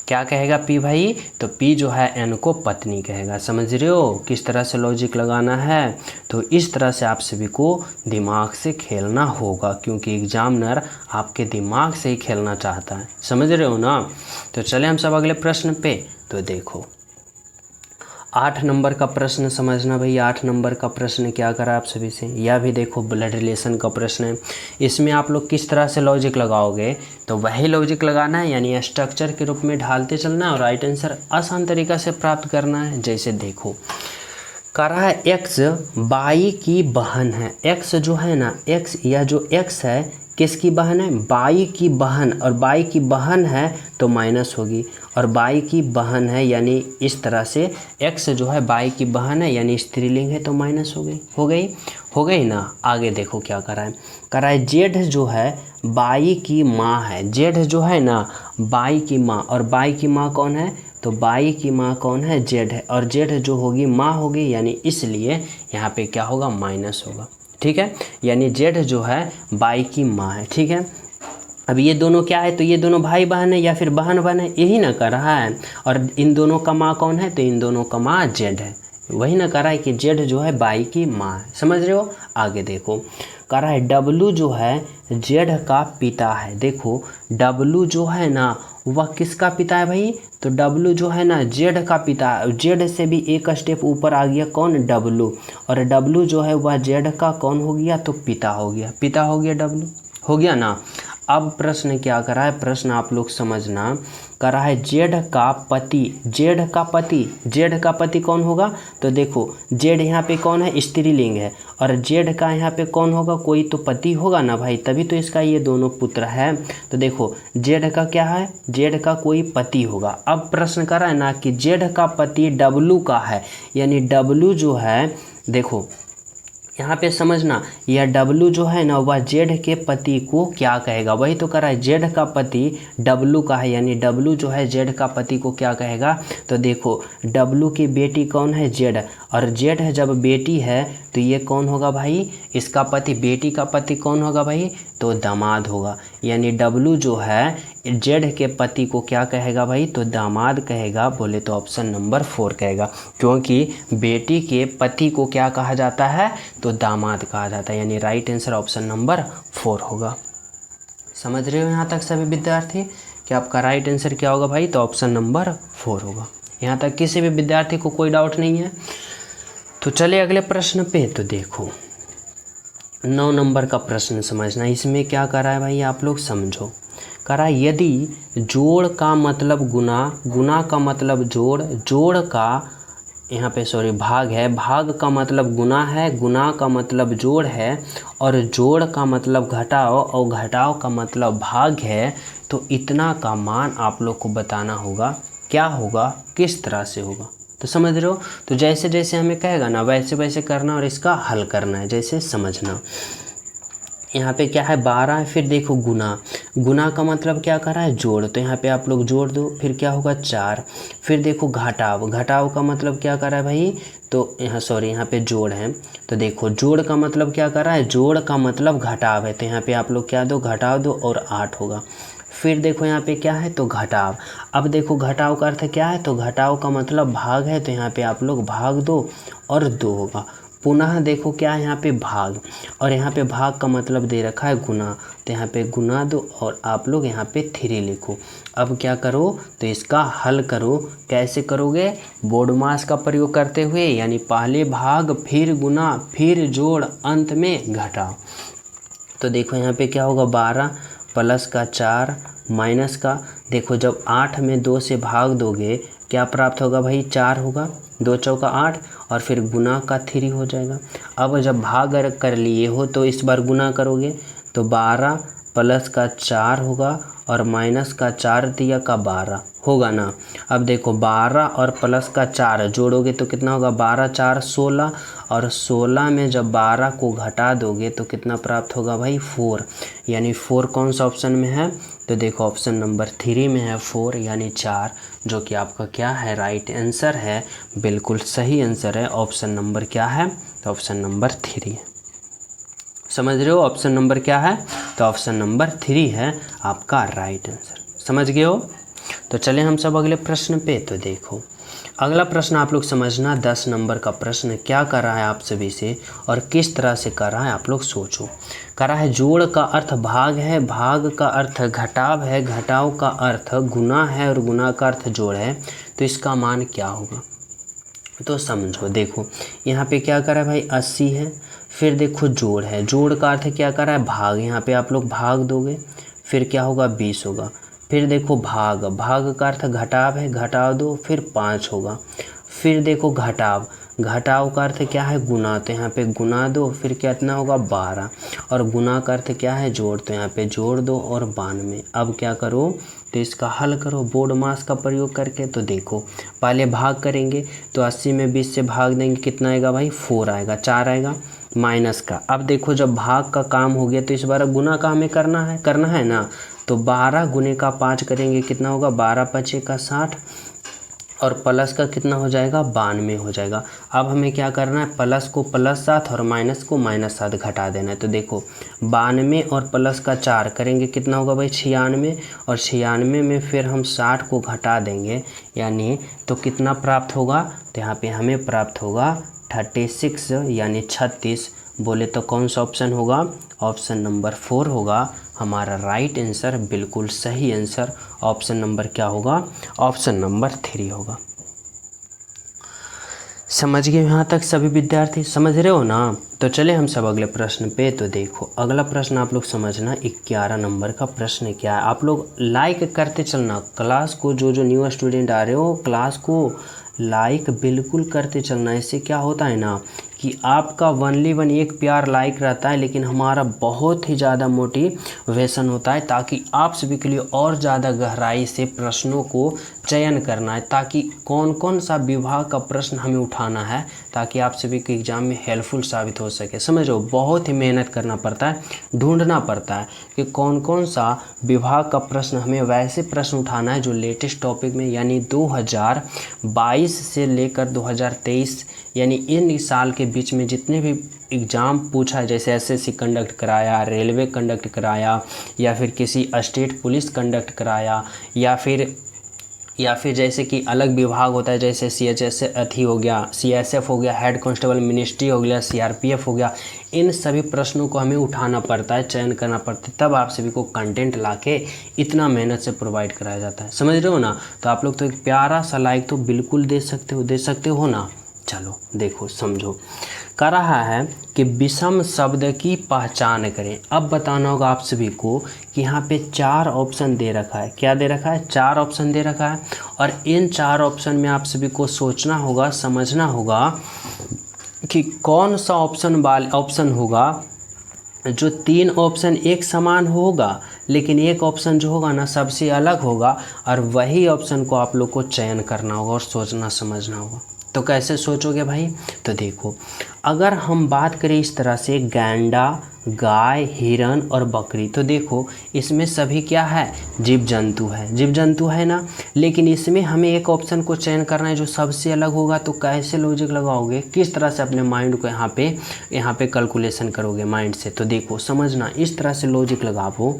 क्या कहेगा p भाई, तो p जो है n को पत्नी कहेगा। समझ रहे हो किस तरह से लॉजिक लगाना है। तो इस तरह से आप सभी को दिमाग से खेलना होगा, क्योंकि एग्जामिनर आपके दिमाग से ही खेलना चाहता है। समझ रहे हो ना। तो चले हम सब अगले प्रश्न पे। तो देखो 8 नंबर का प्रश्न समझना भाई। 8 नंबर का प्रश्न क्या करा आप सभी से, यह भी देखो ब्लड रिलेशन का प्रश्न है। इसमें आप लोग किस तरह से लॉजिक लगाओगे, तो वही लॉजिक लगाना है, यानी स्ट्रक्चर के रूप में ढालते चलना है और राइट आंसर आसान तरीका से प्राप्त करना है। जैसे देखो कह रहा है x बाई की बहन है। x जो है ना, x या जो x है किसकी बहन है, बाई की बहन, और बाई की बहन है तो माइनस होगी, और बाई की बहन है यानी इस तरह से x जो है बाई की बहन है यानी स्त्रीलिंग है तो माइनस हो गई ना। आगे देखो क्या कर रहा है जेड जो है बाई की माँ है। जेड जो है ना बाई की माँ, और बाई की माँ कौन है, तो बाई की माँ कौन है, जेड है, और जेड जो होगी माँ होगी, यानी इसलिए यहाँ पे क्या होगा, माइनस होगा। ठीक है, यानी जेड जो है बाई की माँ है। ठीक है, अब ये दोनों क्या है, तो ये दोनों भाई बहन है या फिर बहन बहन है, यही ना कर रहा है। और इन दोनों का माँ कौन है, तो इन दोनों का माँ जेड है, वही ना कर रहा है कि जेड जो है बाई की माँ है। समझ रहे हो। आगे देखो कह रहा है डब्लू जो है जेड का पिता है। देखो डब्लू जो है ना वह किसका पिता है भाई, तो डब्लू जो है ना जेड का पिता है। जेड से भी एक स्टेप ऊपर आ गया कौन, डब्लू, और डब्लू जो है वह जेड का कौन हो गया, तो पिता हो गया डब्लू हो गया ना। अब प्रश्न क्या कर रहा है, प्रश्न आप लोग समझना, कर रहा है जेड का पति कौन होगा, तो देखो जेड यहाँ पे कौन है, स्त्रीलिंग है, और जेड का यहाँ पे कौन होगा, कोई तो पति होगा ना भाई, तभी तो इसका ये दोनों पुत्र है। तो देखो जेड का क्या है, जेड का कोई पति होगा। अब प्रश्न कर रहा है ना कि जेड का पति डब्लू का है, यानी डब्लू जो है, देखो यहाँ पे समझना, यह डब्लू जो है ना वह जेड के पति को क्या कहेगा, वही तो कह रहा है जेड का पति डब्लू का है, यानी डब्लू जो है जेड का पति को क्या कहेगा, तो देखो डब्लू की बेटी कौन है, जेड, और जेड है जब बेटी है तो ये कौन होगा भाई, इसका पति, बेटी का पति कौन होगा भाई, तो दामाद होगा। यानी डब्लू जो है जेड के पति को क्या कहेगा भाई, तो दामाद कहेगा। बोले तो ऑप्शन नंबर 4 कहेगा, क्योंकि बेटी के पति को क्या कहा जाता है, तो दामाद कहा जाता है, यानी राइट आंसर ऑप्शन नंबर 4 होगा। समझ रहे हो यहाँ तक सभी विद्यार्थी कि आपका राइट आंसर क्या होगा भाई, तो ऑप्शन नंबर 4 होगा। यहाँ तक किसी भी विद्यार्थी को कोई डाउट नहीं है। तो चले अगले प्रश्न पे। तो देखो 9 नंबर का प्रश्न समझना, इसमें क्या कर रहा है भाई, आप लोग समझो। कह रहा है यदि जोड़ का मतलब गुना, गुना का मतलब जोड़, जोड़ का यहाँ पे भाग है, भाग का मतलब गुना है, गुना का मतलब जोड़ है, और जोड़ का मतलब घटाओ, और घटाओ का मतलब भाग है, तो इतना का मान आप लोग को बताना होगा। क्या होगा, किस तरह से होगा, तो समझ रहे हो। तो जैसे जैसे हमें कहेगा ना वैसे वैसे करना और इसका हल करना है। जैसे समझना, यहाँ पे क्या है 12 है, फिर देखो गुना, गुना का मतलब क्या कर रहा है, जोड़, तो यहाँ पे आप लोग जोड़ दो, फिर क्या होगा 4। फिर देखो घटाव, घटाव का मतलब क्या कर रहा है भाई, तो यहाँ यहाँ पे जोड़ है, तो देखो जोड़ का मतलब क्या कर रहा है, जोड़ का मतलब घटाव है, तो यहाँ पे आप लोग क्या दो, घटाव दो, और 8 होगा। फिर देखो यहाँ पे क्या है, तो घटाव। अब देखो घटाव का अर्थ क्या है, तो घटाव का मतलब भाग है, तो यहाँ पे आप लोग भाग दो और 2 होगा। पुनः देखो क्या है यहाँ पे भाग, और यहाँ पे भाग का मतलब दे रखा है गुना, तो यहाँ पे गुना दो, और आप लोग यहाँ पे 3 लिखो। अब क्या करो, तो इसका हल करो। कैसे करोगे, बोर्ड मास का प्रयोग करते हुए, यानी पहले भाग, फिर गुना, फिर जोड़, अंत में घटाव। तो देखो यहाँ पे क्या होगा, 12 प्लस का 4 माइनस का, देखो जब 8 में 2 से भाग दोगे क्या प्राप्त होगा भाई, 4 होगा, 2 चौका 8, और फिर गुना का 3 हो जाएगा। अब जब भाग कर लिए हो तो इस बार गुना करोगे, तो 12 प्लस का 4 होगा, और माइनस का 4 दिया का 12 होगा ना। अब देखो 12 और प्लस का 4 जोड़ोगे तो कितना होगा, 12 4 16, और 16 में जब 12 को घटा दोगे तो कितना प्राप्त होगा भाई, 4। यानी 4 कौन सा ऑप्शन में है, तो देखो ऑप्शन नंबर 3 में है 4, यानी 4, जो कि आपका क्या है, राइट आंसर है। बिल्कुल सही आंसर है, ऑप्शन नंबर क्या है, तो ऑप्शन नंबर 3 है। समझ रहे हो ऑप्शन नंबर क्या है, तो ऑप्शन नंबर 3 है आपका राइट आंसर। समझ गए हो। तो चलें हम सब अगले प्रश्न पे। तो देखो अगला प्रश्न आप लोग समझना, 10 नंबर का प्रश्न क्या कर रहा है आप सभी से और किस तरह से कर रहा है आप लोग सोचो। कर रहा है जोड़ का अर्थ भाग है, भाग का अर्थ घटाव है, घटाव का अर्थ गुना है, और गुना का अर्थ जोड़ है, तो इसका मान क्या होगा। तो समझो, देखो यहाँ पे क्या करा है भाई 80 है, फिर देखो जोड़ है, जोड़ का अर्थ क्या करा है भाग, यहाँ पे आप लोग भाग दोगे, फिर क्या होगा 20 होगा, फिर देखो भाग, भाग का अर्थ घटाव है, घटाव दो फिर 5 होगा, फिर देखो घटाव, घटाव का अर्थ क्या है गुना, तो यहाँ पे गुना दो फिर कितना होगा 12, और गुना का अर्थ क्या है जोड़, तो यहाँ पे जोड़ दो और 92। अब क्या करो, तो इसका हल करो बोर्ड मास का प्रयोग करके। तो देखो पहले भाग करेंगे, तो 80 में 20 से भाग देंगे, कितना आएगा भाई 4 आएगा, 4 आएगा माइनस का। अब देखो जब भाग का काम हो गया तो इस बार गुना का हमें करना है ना, तो 12 गुने का 5 करेंगे, कितना होगा 12 5 का 60, और प्लस का कितना हो जाएगा 92 हो जाएगा। अब हमें क्या करना है, प्लस को +7 और माइनस को -7 घटा देना है। तो देखो 92 और प्लस का 4 करेंगे, कितना होगा भाई 96, और 96 में फिर हम 60 को घटा देंगे, यानी तो कितना प्राप्त होगा, तो यहाँ पे हमें प्राप्त होगा 36 यानी 36। बोले तो कौन सा ऑप्शन होगा, ऑप्शन नंबर 4 होगा हमारा राइट आंसर, बिल्कुल सही आंसर। ऑप्शन नंबर क्या होगा, ऑप्शन नंबर 3 होगा। समझ गए यहाँ तक सभी विद्यार्थी, समझ रहे हो ना। तो चले हम सब अगले प्रश्न पे। तो देखो अगला प्रश्न आप लोग समझना, 11 नंबर का प्रश्न क्या है। आप लोग लाइक करते चलना क्लास को, जो न्यू स्टूडेंट आ रहे हो क्लास को लाइक बिल्कुल करते चलना। इससे क्या होता है ना कि आपका ओनली एक प्यार लाइक रहता है, लेकिन हमारा बहुत ही ज़्यादा मोटिवेशन होता है, ताकि आप सभी के लिए और ज़्यादा गहराई से प्रश्नों को चयन करना है, ताकि कौन कौन सा विभाग का प्रश्न हमें उठाना है, ताकि आप सभी के एग्ज़ाम में हेल्पफुल साबित हो सके। समझो बहुत ही मेहनत करना पड़ता है, ढूंढना पड़ता है कि कौन कौन सा विभाग का प्रश्न, हमें वैसे प्रश्न उठाना है जो लेटेस्ट टॉपिक में, यानी 2022 से लेकर 2023 यानी इन साल के बीच में जितने भी एग्ज़ाम पूछा है, जैसे एसएससी कंडक्ट कराया, रेलवे कंडक्ट कराया, या फिर किसी स्टेट पुलिस कंडक्ट कराया, या फिर जैसे कि अलग विभाग होता है, जैसे CHS अथी हो गया, CSF हो गया, हेड कांस्टेबल मिनिस्ट्री हो गया, CRPF हो गया, इन सभी प्रश्नों को हमें उठाना पड़ता है, चयन करना पड़ता है, तब आप सभी को कंटेंट लाके इतना मेहनत से प्रोवाइड कराया जाता है। समझ रहे हो ना। तो आप लोग तो एक प्यारा सा लाइक तो बिल्कुल दे सकते हो ना। चलो देखो समझो, कह रहा है कि विषम शब्द की पहचान करें। अब बताना होगा आप सभी को कि यहाँ पे 4 ऑप्शन दे रखा है। क्या दे रखा है, 4 ऑप्शन दे रखा है, और इन 4 ऑप्शन में आप सभी को सोचना होगा, समझना होगा कि कौन सा ऑप्शन होगा जो 3 ऑप्शन एक समान होगा, लेकिन एक ऑप्शन जो होगा ना सबसे अलग होगा, और वही ऑप्शन को आप लोग को चयन करना होगा और सोचना समझना होगा। तो कैसे सोचोगे भाई, तो देखो अगर हम बात करें इस तरह से गैंडा, गाय, हिरन और बकरी, तो देखो इसमें सभी क्या है, जीव जंतु है ना, लेकिन इसमें हमें एक ऑप्शन को चयन करना है जो सबसे अलग होगा। तो कैसे लॉजिक लगाओगे, किस तरह से अपने माइंड को यहाँ पे कैलकुलेशन करोगे माइंड से। तो देखो समझना, इस तरह से लॉजिक लगाओ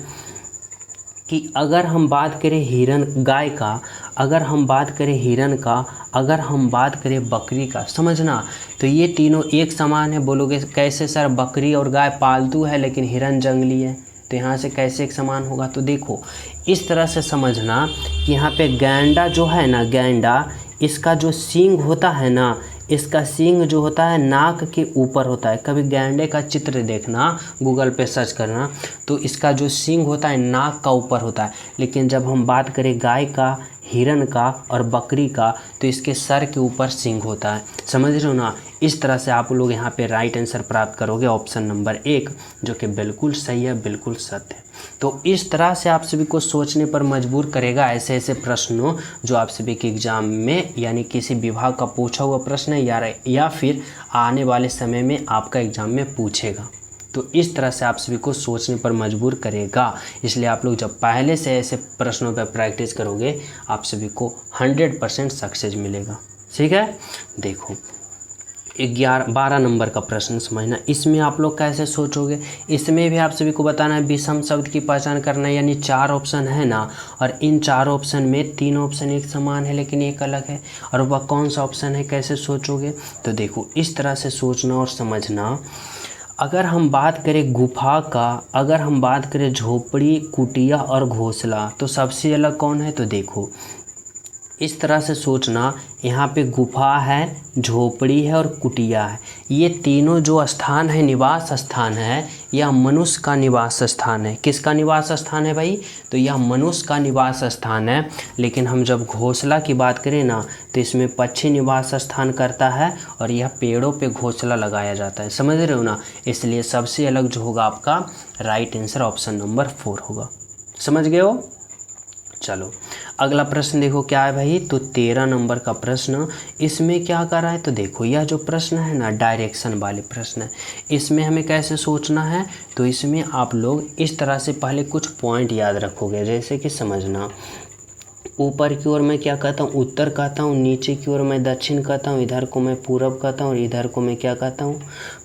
कि अगर हम बात करें गाय का, अगर हम बात करें हिरन का, अगर हम बात करें बकरी का, समझना तो ये तीनों एक समान है। बोलोगे कैसे सर, बकरी और गाय पालतू है लेकिन हिरन जंगली है, तो यहाँ से कैसे एक समान होगा। तो देखो इस तरह से समझना कि यहाँ पे गैंडा जो है ना, गैंडा इसका जो सींग होता है ना, इसका सींग जो होता है नाक के ऊपर होता है। कभी गैंडे का चित्र देखना, गूगल पे सर्च करना, तो इसका जो सींग होता है नाक का ऊपर होता है। लेकिन जब हम बात करें गाय का, हिरन का और बकरी का, तो इसके सर के ऊपर सींग होता है। समझ रहे हो ना। इस तरह से आप लोग यहाँ पे राइट आंसर प्राप्त करोगे, ऑप्शन नंबर 1, जो कि बिल्कुल सही है, बिल्कुल सत्य है। तो इस तरह से आप सभी को सोचने पर मजबूर करेगा ऐसे प्रश्नों जो आप सभी के एग्जाम में, यानी किसी विभाग का पूछा हुआ प्रश्न है या फिर आने वाले समय में आपका एग्जाम में पूछेगा। तो इस तरह से आप सभी को सोचने पर मजबूर करेगा। इसलिए आप लोग जब पहले से ऐसे प्रश्नों पर प्रैक्टिस करोगे, आप सभी को 100% सक्सेस मिलेगा। ठीक है। देखो 12 नंबर का प्रश्न समझना, इसमें आप लोग कैसे सोचोगे। इसमें भी आप सभी को बताना है विषम शब्द की पहचान करना है, यानी 4 ऑप्शन है ना, और इन 4 ऑप्शन में 3 ऑप्शन एक समान है लेकिन एक अलग है, और वह कौन सा ऑप्शन है, कैसे सोचोगे। तो देखो इस तरह से सोचना और समझना। अगर हम बात करें गुफा का, अगर हम बात करें झोपड़ी, कुटिया और घोंसला, तो सबसे अलग कौन है। तो देखो इस तरह से सोचना, यहाँ पे गुफा है, झोपड़ी है और कुटिया है। ये तीनों जो स्थान है, निवास स्थान है, यह मनुष्य का निवास स्थान है। किसका निवास स्थान है भाई? तो यह मनुष्य का निवास स्थान है। लेकिन हम जब घोंसला की बात करें ना, तो इसमें पक्षी निवास स्थान करता है और यह पेड़ों पे घोंसला लगाया जाता है। समझ रहे हो ना? इसलिए सबसे अलग जो होगा आपका राइट आंसर ऑप्शन नंबर 4 होगा। समझ गए हो? चलो अगला प्रश्न देखो क्या है भाई। तो 13 नंबर का प्रश्न, इसमें क्या कर रहा है? तो देखो यह जो प्रश्न है ना, डायरेक्शन वाले प्रश्न है। इसमें हमें कैसे सोचना है? तो इसमें आप लोग इस तरह से पहले कुछ पॉइंट याद रखोगे। जैसे कि समझना, ऊपर की ओर मैं क्या कहता हूँ? उत्तर कहता हूँ। नीचे की ओर मैं दक्षिण कहता हूँ। इधर को मैं पूरब कहता हूँ और इधर को मैं क्या कहता हूँ?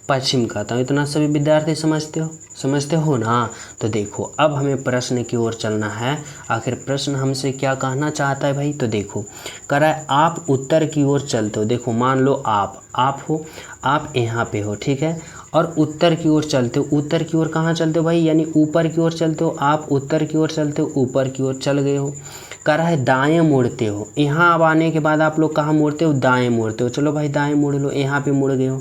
पश्चिम कहता हूँ। इतना सभी विद्यार्थी समझते हो ना? तो देखो अब हमें प्रश्न की ओर चलना है। आखिर प्रश्न हमसे क्या कहना चाहता है भाई? तो देखो कह रहा है आप उत्तर की ओर चलते हो। देखो मान लो आप हो, आप यहाँ पे हो, ठीक है, और उत्तर की ओर चलते हो। उत्तर की ओर कहाँ चलते हो भाई? यानी ऊपर की ओर चलते हो। आप उत्तर की ओर चलते हो, ऊपर की ओर चल गए हो। कह रहा है दाएं मुड़ते हो। यहाँ अब आने के बाद आप लोग कहाँ मुड़ते हो? दाएं मुड़ते हो। चलो भाई दाएं मुड़ लो, यहाँ पे मुड़ गए हो।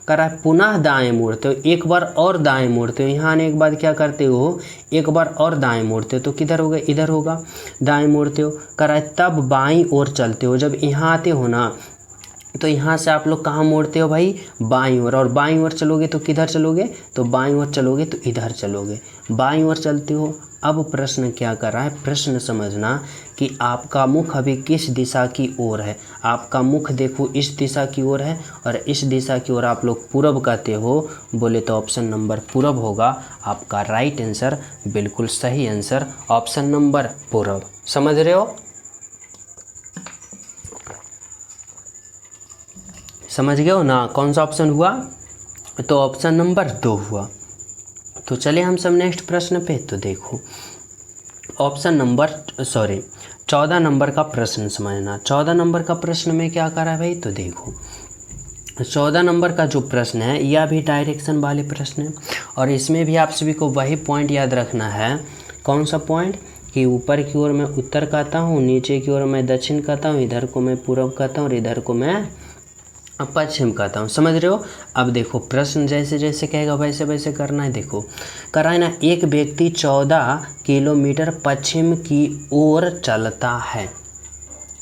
कह रहा है पुनः दाएं मुड़ते हो, एक बार और दाएं मुड़ते हो। यहाँ आने के बाद क्या करते हो? एक बार और दाएं मुड़ते हो। तो किधर होगा? इधर होगा, दाएं मुड़ते हो। कह रहा है तब बाईं ओर चलते हो। जब यहाँ आते हो ना, तो यहाँ से आप लोग कहाँ मोड़ते हो भाई? बाईं ओर। और बाईं ओर चलोगे तो किधर चलोगे? तो बाईं ओर चलोगे तो इधर चलोगे, बाईं ओर चलते हो। अब प्रश्न क्या कर रहा है? प्रश्न समझना कि आपका मुख अभी किस दिशा की ओर है। आपका मुख देखो इस दिशा की ओर है और इस दिशा की ओर आप लोग पूरब कहते हो। बोले तो ऑप्शन नंबर पूरब होगा आपका राइट आंसर। बिल्कुल सही आंसर ऑप्शन नंबर पूरब। समझ रहे हो? समझ गए हो ना? कौन सा ऑप्शन हुआ? तो ऑप्शन नंबर 2 हुआ। तो चले हम सब नेक्स्ट प्रश्न पे। तो देखो ऑप्शन नंबर 14 नंबर का प्रश्न समझना। 14 नंबर का प्रश्न में क्या कर रहा है भाई? तो देखो 14 नंबर का जो प्रश्न है यह भी डायरेक्शन वाले प्रश्न है और इसमें भी आप सभी को वही पॉइंट याद रखना है। कौन सा पॉइंट? कि ऊपर की ओर मैं उत्तर कहता हूँ, नीचे की ओर मैं दक्षिण कहता हूँ, इधर को मैं पूरब कहता हूँ और इधर को मैं पश्चिम कहता हूँ। समझ रहे हो? अब देखो प्रश्न जैसे जैसे कहेगा वैसे वैसे करना है। देखो कह रहा है ना, एक व्यक्ति 14 किलोमीटर पश्चिम की ओर चलता है।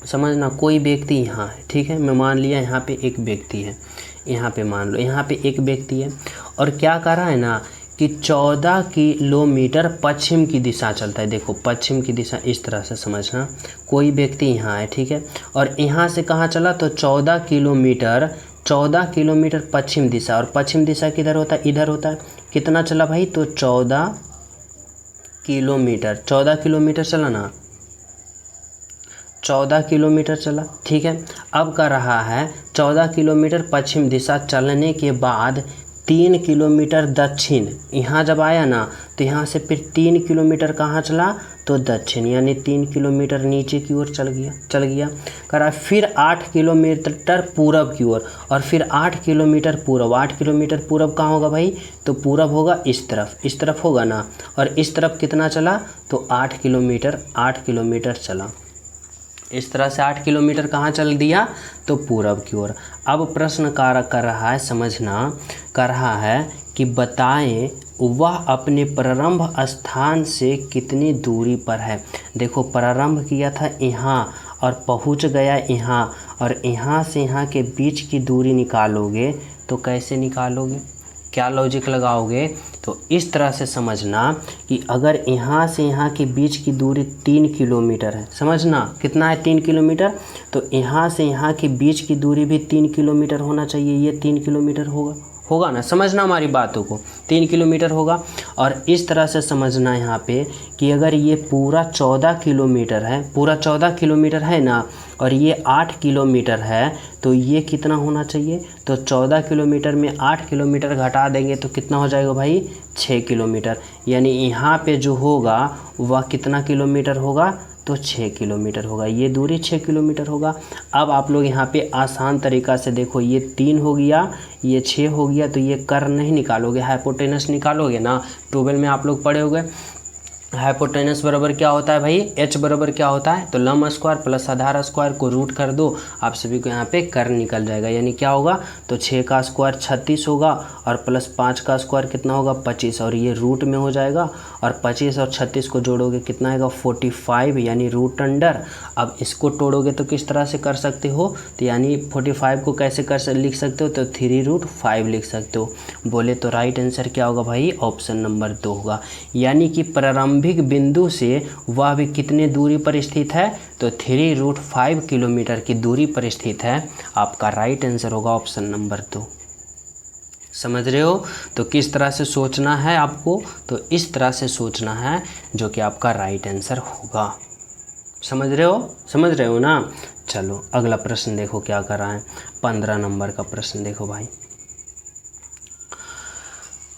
समझना, कोई व्यक्ति यहाँ है, ठीक है, मैं मान लिया यहाँ पे एक व्यक्ति है, यहाँ पे मान लो यहाँ पे एक व्यक्ति है और क्या कर रहा है ना कि 14 किलोमीटर पश्चिम की दिशा चलता है। देखो पश्चिम की दिशा इस तरह से समझना, कोई व्यक्ति यहाँ है, ठीक है, और यहाँ से कहाँ चला? तो 14 किलोमीटर पश्चिम दिशा। और पश्चिम दिशा किधर होता है? इधर होता है। कितना चला भाई? तो 14 किलोमीटर चला ना, 14 किलोमीटर चला, ठीक है। अब कर रहा है 14 किलोमीटर पश्चिम दिशा चलने के बाद 3 किलोमीटर दक्षिण। यहाँ जब आया ना तो यहाँ से फिर 3 किलोमीटर कहाँ चला? तो दक्षिण, यानी 3 किलोमीटर नीचे की ओर चल गया। करा फिर 8 किलोमीटर पूरब की ओर और फिर 8 किलोमीटर पूरब। 8 किलोमीटर पूरब कहाँ होगा भाई? तो पूरब होगा इस तरफ होगा ना। और इस तरफ कितना चला? तो 8 किलोमीटर चला। इस तरह से 8 किलोमीटर कहाँ चल दिया? तो पूरब की ओर। अब प्रश्न कर रहा है, समझना, कर रहा है कि बताएं वह अपने प्रारंभ स्थान से कितनी दूरी पर है। देखो प्रारंभ किया था यहाँ और पहुँच गया यहाँ, और यहाँ से यहाँ के बीच की दूरी निकालोगे तो कैसे निकालोगे? क्या लॉजिक लगाओगे? तो इस तरह से समझना कि अगर यहाँ से यहाँ के बीच की दूरी 3 किलोमीटर है, समझना कितना है? 3 किलोमीटर। तो यहाँ से यहाँ के बीच की दूरी भी 3 किलोमीटर होना चाहिए। ये 3 किलोमीटर होगा ना? समझना हमारी बातों को, 3 किलोमीटर होगा। और इस तरह से समझना यहाँ पे कि अगर ये पूरा 14 किलोमीटर है ना, और ये 8 किलोमीटर है, तो ये कितना होना चाहिए? तो 14 किलोमीटर में 8 किलोमीटर घटा देंगे तो कितना हो जाएगा भाई? 6 किलोमीटर। यानी यहाँ पे जो होगा वह कितना किलोमीटर होगा? तो 6 किलोमीटर होगा। ये दूरी 6 किलोमीटर होगा। अब आप लोग यहाँ पे आसान तरीक़ा से देखो, ये 3 हो गया, ये 6 हो गया, तो ये कर्ण नहीं निकालोगे, हाइपोटेनस निकालोगे ना। 12 में आप लोग पढ़े होंगे हाइपोटेनस बराबर क्या होता है भाई, एच बराबर क्या होता है, तो लंब स्क्वायर प्लस आधार स्क्वायर को रूट कर दो, आप सभी को यहाँ पे कर निकल जाएगा, यानी क्या होगा, तो 6 का स्क्वायर 36 होगा और प्लस 5 का स्क्वायर कितना होगा 25, और ये रूट में हो जाएगा, और 25 और 36 को जोड़ोगे कितना आएगा 45, यानी रूट अंडर। अब इसको तोड़ोगे तो किस तरह से कर सकते हो, तो यानी 45 को कैसे लिख सकते हो, तो 3√5 लिख सकते हो। बोले तो राइट आंसर क्या होगा भाई, ऑप्शन नंबर 2 होगा, यानी कि प्रारंभिक बिंदु से वह भी कितने दूरी पर स्थित है, तो 3√5 किलोमीटर की दूरी पर स्थित है। आपका राइट आंसर होगा ऑप्शन नंबर 2। समझ रहे हो, तो किस तरह से सोचना है आपको, तो इस तरह से सोचना है जो कि आपका राइट आंसर होगा। समझ रहे हो ना। चलो अगला प्रश्न देखो क्या कर रहा है, 15 नंबर का प्रश्न देखो भाई।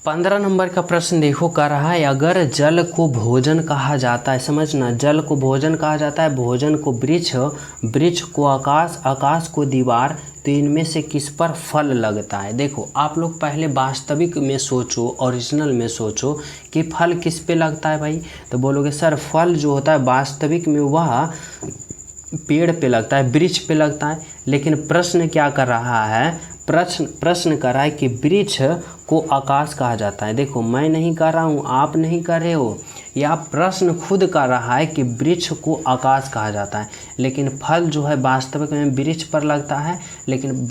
15 नंबर का प्रश्न देखो कर रहा है, अगर जल को भोजन कहा जाता है, समझना, जल को भोजन कहा जाता है, भोजन को वृक्ष, वृक्ष को आकाश, आकाश को दीवार, तो इनमें से किस पर फल लगता है। देखो आप लोग पहले वास्तविक में सोचो, ओरिजिनल में सोचो कि फल किस पे लगता है भाई, तो बोलोगे सर फल जो होता है वास्तविक में वह पेड़ पे लगता है, वृक्ष पे लगता है। लेकिन प्रश्न क्या कर रहा है, प्रश्न कर रहा है कि वृक्ष को आकाश कहा जाता है। देखो मैं नहीं कर रहा हूँ, आप नहीं कर रहे हो, या प्रश्न खुद कर रहा है कि वृक्ष को आकाश कहा जाता है, लेकिन फल जो है वास्तविक में वृक्ष पर लगता है, लेकिन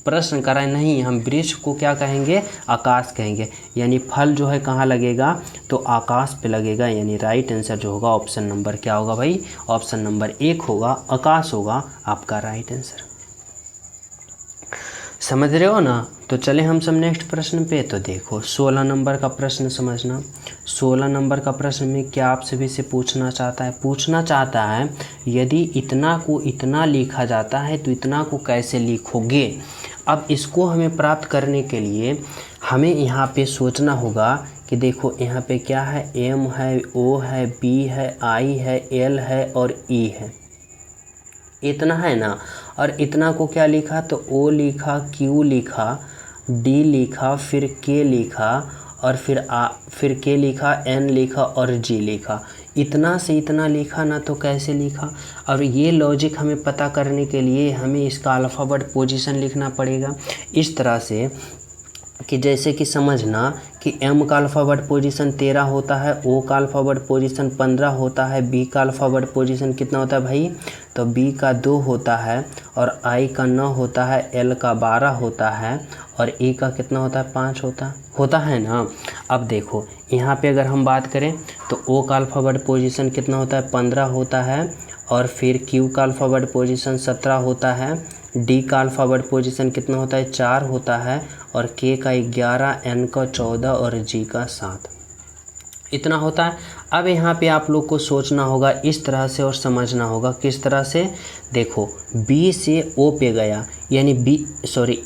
प्रश्न कर रहा है नहीं, हम वृक्ष को क्या कहेंगे, आकाश कहेंगे, यानी फल जो है कहाँ लगेगा, तो आकाश पे लगेगा। यानी राइट आंसर जो होगा ऑप्शन नंबर क्या होगा भाई, ऑप्शन नंबर 1 होगा, आकाश होगा आपका राइट आंसर। समझ रहे हो ना। तो चले हम सब नेक्स्ट प्रश्न पे। तो देखो 16 नंबर का प्रश्न समझना, 16 नंबर का प्रश्न में क्या आप सभी से पूछना चाहता है यदि इतना को इतना लिखा जाता है तो इतना को कैसे लिखोगे। अब इसको हमें प्राप्त करने के लिए हमें यहाँ पे सोचना होगा कि देखो यहाँ पे क्या है, एम है, ओ है, बी है, आई है, एल है और ई है, इतना है ना। और इतना को क्या लिखा, तो ओ लिखा, क्यू लिखा, डी लिखा, फिर के लिखा, और फिर के लिखा, एन लिखा और जी लिखा। इतना से इतना लिखा ना, तो कैसे लिखा। और ये लॉजिक हमें पता करने के लिए हमें इसका अल्फ़ाबेट पोजीशन लिखना पड़ेगा इस तरह से कि जैसे कि समझना कि एम का अल्फ़ाबेट पोजीशन 13 होता है, ओ का अल्फ़ाबेट पोजीशन 15 होता है, बी का अल्फ़ाबेट पोजीशन कितना होता है भाई, तो बी का 2 होता है, और आई का 9 होता है, एल का 12 होता है, और ई का कितना होता है 5 होता है ना। अब देखो यहाँ पे अगर हम बात करें तो ओ का अल्फ़ाबेट पोजीशन कितना होता है 15 होता है, और फिर क्यू का अल्फ़ाबेट पोजीशन 17 होता है, डी का अल्फ़ाबेट पोजीशन कितना होता है 4 होता है, और के का 11, एन का 14 और जी का 7, इतना होता है। अब यहाँ पे आप लोग को सोचना होगा इस तरह से और समझना होगा किस तरह से। देखो बी से ओ पे गया, यानी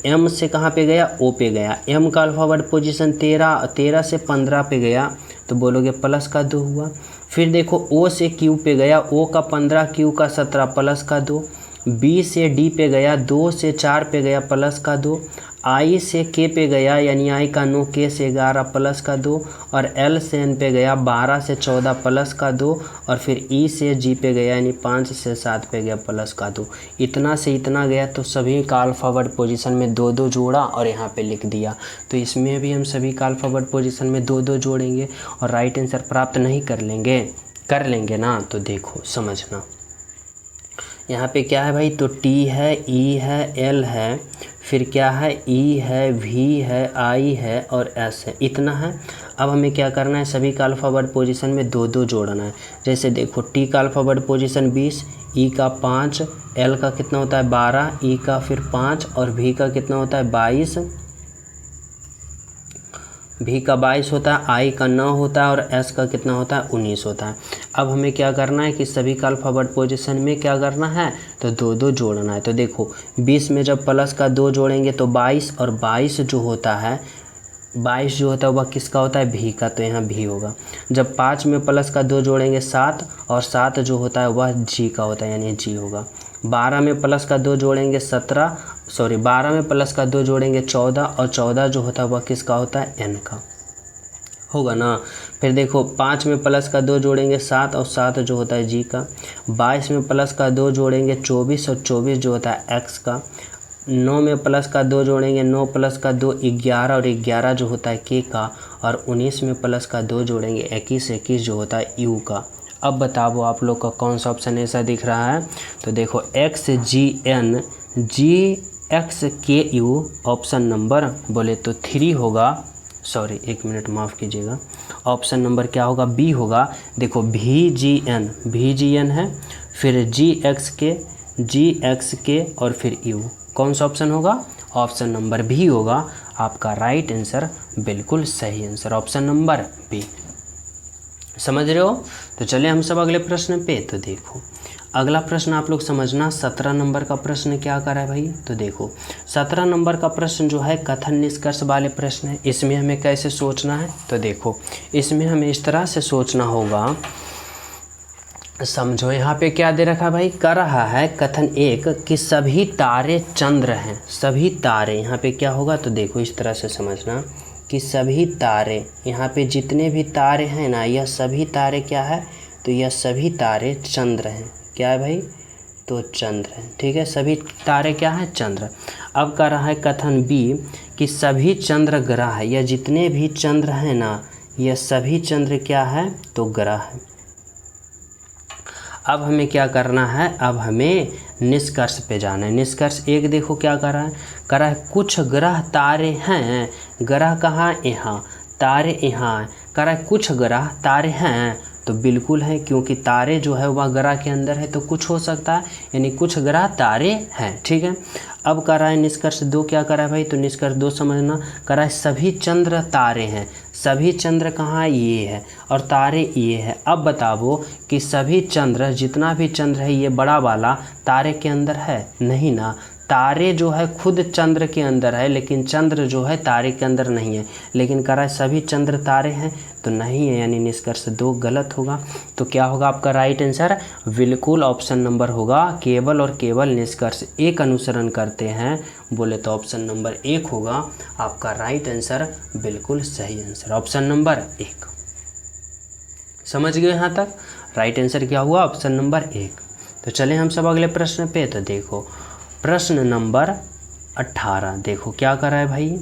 एम से कहाँ पे गया, ओ पे गया, एम का अल्फ़ाबेट पोजीशन 13 से 15 पे गया, तो बोलोगे प्लस का 2 हुआ। फिर देखो ओ से क्यू पे गया, ओ का 15, क्यू का 17, प्लस का 2। बी से डी पे गया, 2 से 4 पे गया, प्लस का 2। आई से के पे गया, यानी आई का 9, के से 11, प्लस का 2। और एल से एन पे गया, 12 से 14, प्लस का 2। और फिर ई से जी पे गया, यानी 5 से 7 पे गया, प्लस का 2। इतना से इतना गया, तो सभी का अल्फ़ाबेट पोजीशन में 2-2 जोड़ा और यहाँ पे लिख दिया। तो इसमें भी हम सभी का अल्फ़ाबेट पोजीशन में 2-2 जोड़ेंगे और राइट आंसर प्राप्त नहीं कर लेंगे ना। तो देखो समझना, यहाँ पे क्या है भाई, तो टी है, ई है, एल है, फिर क्या है, ई है, वी है, आई है और एस है, इतना है। अब हमें क्या करना है, सभी का अल्फ़ाबेट पोजीशन में 2-2 जोड़ना है। जैसे देखो टी का अल्फ़ाबेट पोजीशन 20, ई का 5, एल का कितना होता है 12, ई का फिर 5 और वी का कितना होता है 22, भी का 22 होता है, आई का 9 होता है और एस का कितना होता है 19 होता है। अब हमें क्या करना है कि सभी का अल्फ़ाबेट पोजीशन में क्या करना है, तो 2-2 जोड़ना है। तो देखो 20 में जब प्लस का 2 जोड़ेंगे तो 22, और 22 जो होता है वह किसका होता है, भी का, तो यहाँ भी होगा। जब 5 में प्लस का 2 जोड़ेंगे 7, और 7 जो होता है वह जी का होता है, यानी जी होगा। 12 में प्लस का 2 जोड़ेंगे 12 में प्लस का 2 जोड़ेंगे 14, और 14 जो होता है वह किसका होता है, एन का होगा ना। फिर देखो 5 में प्लस का 2 जोड़ेंगे 7 और 7 जो होता है जी का। 22 में प्लस का 2 जोड़ेंगे 24 और 24 जो होता है एक्स का। 9 में प्लस का 2 जोड़ेंगे 9 प्लस का 2 11 और 11 जो होता है के का। और 19 में प्लस का 2 जोड़ेंगे 21 21 जो होता है यू का। अब बताओ आप लोग का कौन सा ऑप्शन ऐसा दिख रहा है। तो देखो x G N G x के यू ऑप्शन नंबर बोले तो 3 होगा। सॉरी 1 मिनट माफ़ कीजिएगा। ऑप्शन नंबर क्या होगा, बी होगा। देखो भी जी एन है, फिर जी एक्स के और फिर यू। कौन सा ऑप्शन होगा, ऑप्शन नंबर बी होगा आपका राइट आंसर। बिल्कुल सही आंसर ऑप्शन नंबर बी। समझ रहे हो। तो चलिए हम सब अगले प्रश्न पे। तो देखो अगला प्रश्न आप लोग समझना, 17 नंबर का प्रश्न क्या कर रहा है भाई। तो देखो 17 नंबर का प्रश्न जो है कथन निष्कर्ष वाले प्रश्न है। इसमें हमें कैसे सोचना है, तो देखो इसमें हमें इस तरह से सोचना होगा। समझो यहाँ पे क्या दे रखा भाई, कर रहा है कथन एक कि सभी तारे चंद्र हैं। सभी तारे यहाँ पे क्या होगा, तो देखो इस तरह से समझना कि सभी तारे, यहाँ पे जितने भी तारे हैं ना, यह सभी तारे क्या है, तो यह सभी तारे चंद्र हैं। क्या है भाई, तो चंद्र है। ठीक है, सभी तारे क्या है, चंद्र। अब कर रहा है कथन बी कि सभी चंद्र ग्रह है। यह जितने भी चंद्र हैं ना, यह सभी चंद्र क्या है, तो ग्रह है। अब हमें क्या करना है, अब हमें निष्कर्ष पे जाना है। निष्कर्ष एक देखो क्या कर रहा है कुछ ग्रह तारे हैं। ग्रह कहाँ, यहाँ, तारे यहाँ। कर रहा है कुछ ग्रह तारे हैं, तो बिल्कुल है, क्योंकि तारे जो है वह ग्रह के अंदर है तो कुछ हो सकता है, यानी कुछ ग्रह तारे हैं। ठीक है, अब कर रहा है निष्कर्ष दो क्या कर रहा है भाई, तो निष्कर्ष दो समझना, कर रहा है सभी चंद्र तारे हैं। सभी चंद्र कहाँ, ये है, और तारे ये है। अब बताओ कि सभी चंद्र, जितना भी चंद्र है ये बड़ा वाला तारे के अंदर है, नहीं ना। तारे जो है खुद चंद्र के अंदर है, लेकिन चंद्र जो है तारे के अंदर नहीं है। लेकिन कह रहा है सभी चंद्र तारे हैं, तो नहीं है, यानी निष्कर्ष दो गलत होगा। तो क्या होगा आपका राइट आंसर, बिल्कुल ऑप्शन नंबर होगा। केवल और केवल निष्कर्ष एक अनुसरण करते हैं बोले तो ऑप्शन नंबर 1 होगा आपका राइट आंसर। बिल्कुल सही आंसर ऑप्शन नंबर 1। समझ गए यहाँ तक, राइट आंसर क्या हुआ, ऑप्शन नंबर 1। तो चले हम सब अगले प्रश्न पे। तो देखो प्रश्न नंबर 18 देखो क्या कर रहा है भाई,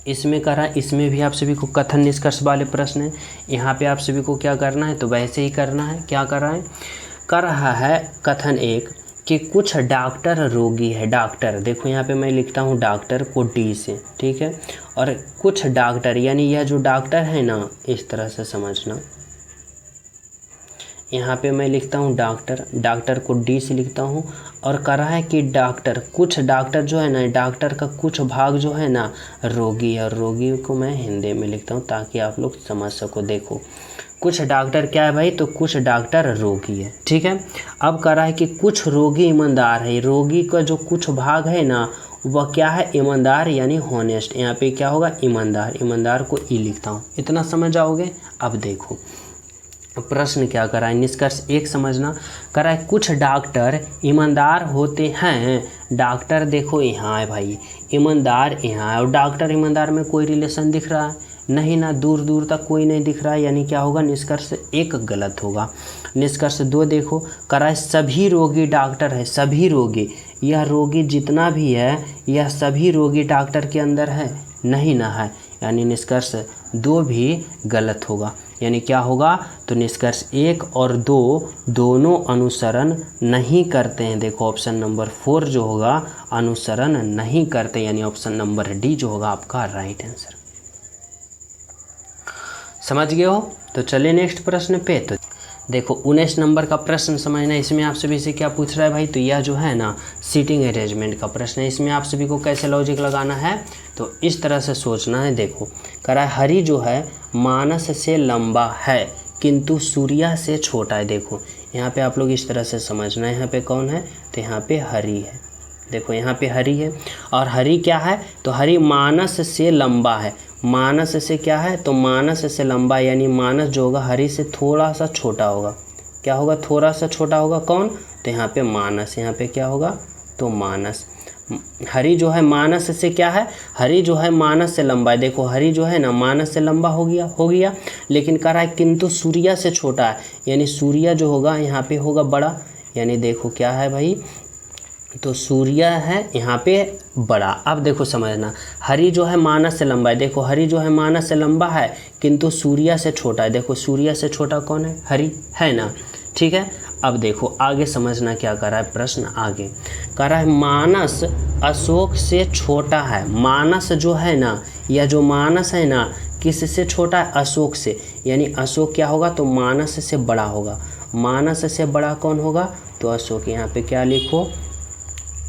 इसमें कर रहा है, इसमें भी आप सभी को कथन निष्कर्ष वाले प्रश्न है। यहाँ पे आप सभी को क्या करना है, तो वैसे ही करना है। क्या कर रहा है, कर रहा है कथन एक कि कुछ डॉक्टर रोगी है। डॉक्टर देखो यहाँ पे मैं लिखता हूँ डॉक्टर को डी से, ठीक है, और कुछ डॉक्टर, यानी यह जो डॉक्टर है ना, इस तरह से समझना। यहाँ पे मैं लिखता हूँ डॉक्टर, डॉक्टर को डी से लिखता हूँ, और कह रहा है कि डॉक्टर, कुछ डॉक्टर जो है ना, डॉक्टर का कुछ भाग जो है ना रोगी है, और रोगी को मैं हिंदी में लिखता हूँ ताकि आप लोग समझ सको। देखो कुछ डॉक्टर क्या है भाई, तो कुछ डॉक्टर रोगी है। ठीक है, अब कह रहा है कि कुछ रोगी ईमानदार है। रोगी का जो कुछ भाग है ना वह क्या है, ईमानदार, यानी हॉनेस्ट। यहाँ पे क्या होगा, ईमानदार। ईमानदार को ई लिखता हूँ, इतना समझ आओगे। अब देखो प्रश्न क्या करा है, निष्कर्ष एक समझना। करा है कुछ डॉक्टर ईमानदार होते हैं। डॉक्टर देखो यहाँ है भाई, ईमानदार यहाँ है, और डॉक्टर ईमानदार में कोई रिलेशन दिख रहा है नहीं ना, दूर दूर तक कोई नहीं दिख रहा है, यानी क्या होगा, निष्कर्ष एक गलत होगा। निष्कर्ष दो देखो, करा है सभी रोगी डॉक्टर है। सभी रोगी, यह रोगी जितना भी है यह सभी रोगी डॉक्टर के अंदर है, नहीं ना है, यानी निष्कर्ष दो भी गलत होगा। यानी क्या होगा, तो निष्कर्ष 1 और 2 दोनों अनुसरण नहीं करते हैं। देखो ऑप्शन नंबर 4 जो होगा अनुसरण नहीं करते, यानी ऑप्शन नंबर डी जो होगा आपका राइट आंसर। समझ गए हो। तो चलिए नेक्स्ट प्रश्न पे। तो देखो 19 नंबर का प्रश्न समझना। इसमें आप सभी से क्या पूछ रहा है भाई, तो यह जो है ना सीटिंग अरेंजमेंट का प्रश्न है। इसमें आप सभी को कैसे लॉजिक लगाना है, तो इस तरह से सोचना है। देखो करा है हरि जो है मानस से लंबा है किंतु सूर्या से छोटा है। देखो यहाँ पे आप लोग इस तरह से समझना है, यहाँ पे कौन है, तो यहाँ पे हरि है। देखो यहाँ पे हरि है, और हरि क्या है, तो हरि मानस से लंबा है। मानस से क्या है, तो मानस से लंबा, यानी मानस जो होगा हरि से थोड़ा सा छोटा होगा। क्या होगा, थोड़ा सा छोटा होगा। कौन, तो यहाँ पे मानस, यहाँ पे क्या होगा, तो मानस। हरि जो है मानस से क्या है, हरि जो है मानस से लंबा है। देखो हरि जो है ना मानस से लंबा हो गया, लेकिन कह रहा है किंतु सूर्य से छोटा है, यानी सूर्य जो होगा यहाँ पे होगा बड़ा, यानी देखो क्या है भाई, तो सूर्य है यहाँ पे बड़ा। अब देखो समझना, हरि जो है मानस से लंबा है। देखो हरि जो है मानस से लंबा है किंतु सूर्य से छोटा है। देखो सूर्य से छोटा कौन है, हरि है ना, ठीक है। अब देखो आगे समझना क्या कर रहा है प्रश्न, आगे कह रहा है मानस अशोक से छोटा है। मानस जो है ना, या जो मानस है ना, किससे छोटा है, अशोक से, यानी अशोक क्या होगा, तो मानस से बड़ा होगा। मानस से बड़ा कौन होगा, तो अशोक। यहाँ पे क्या लिखो,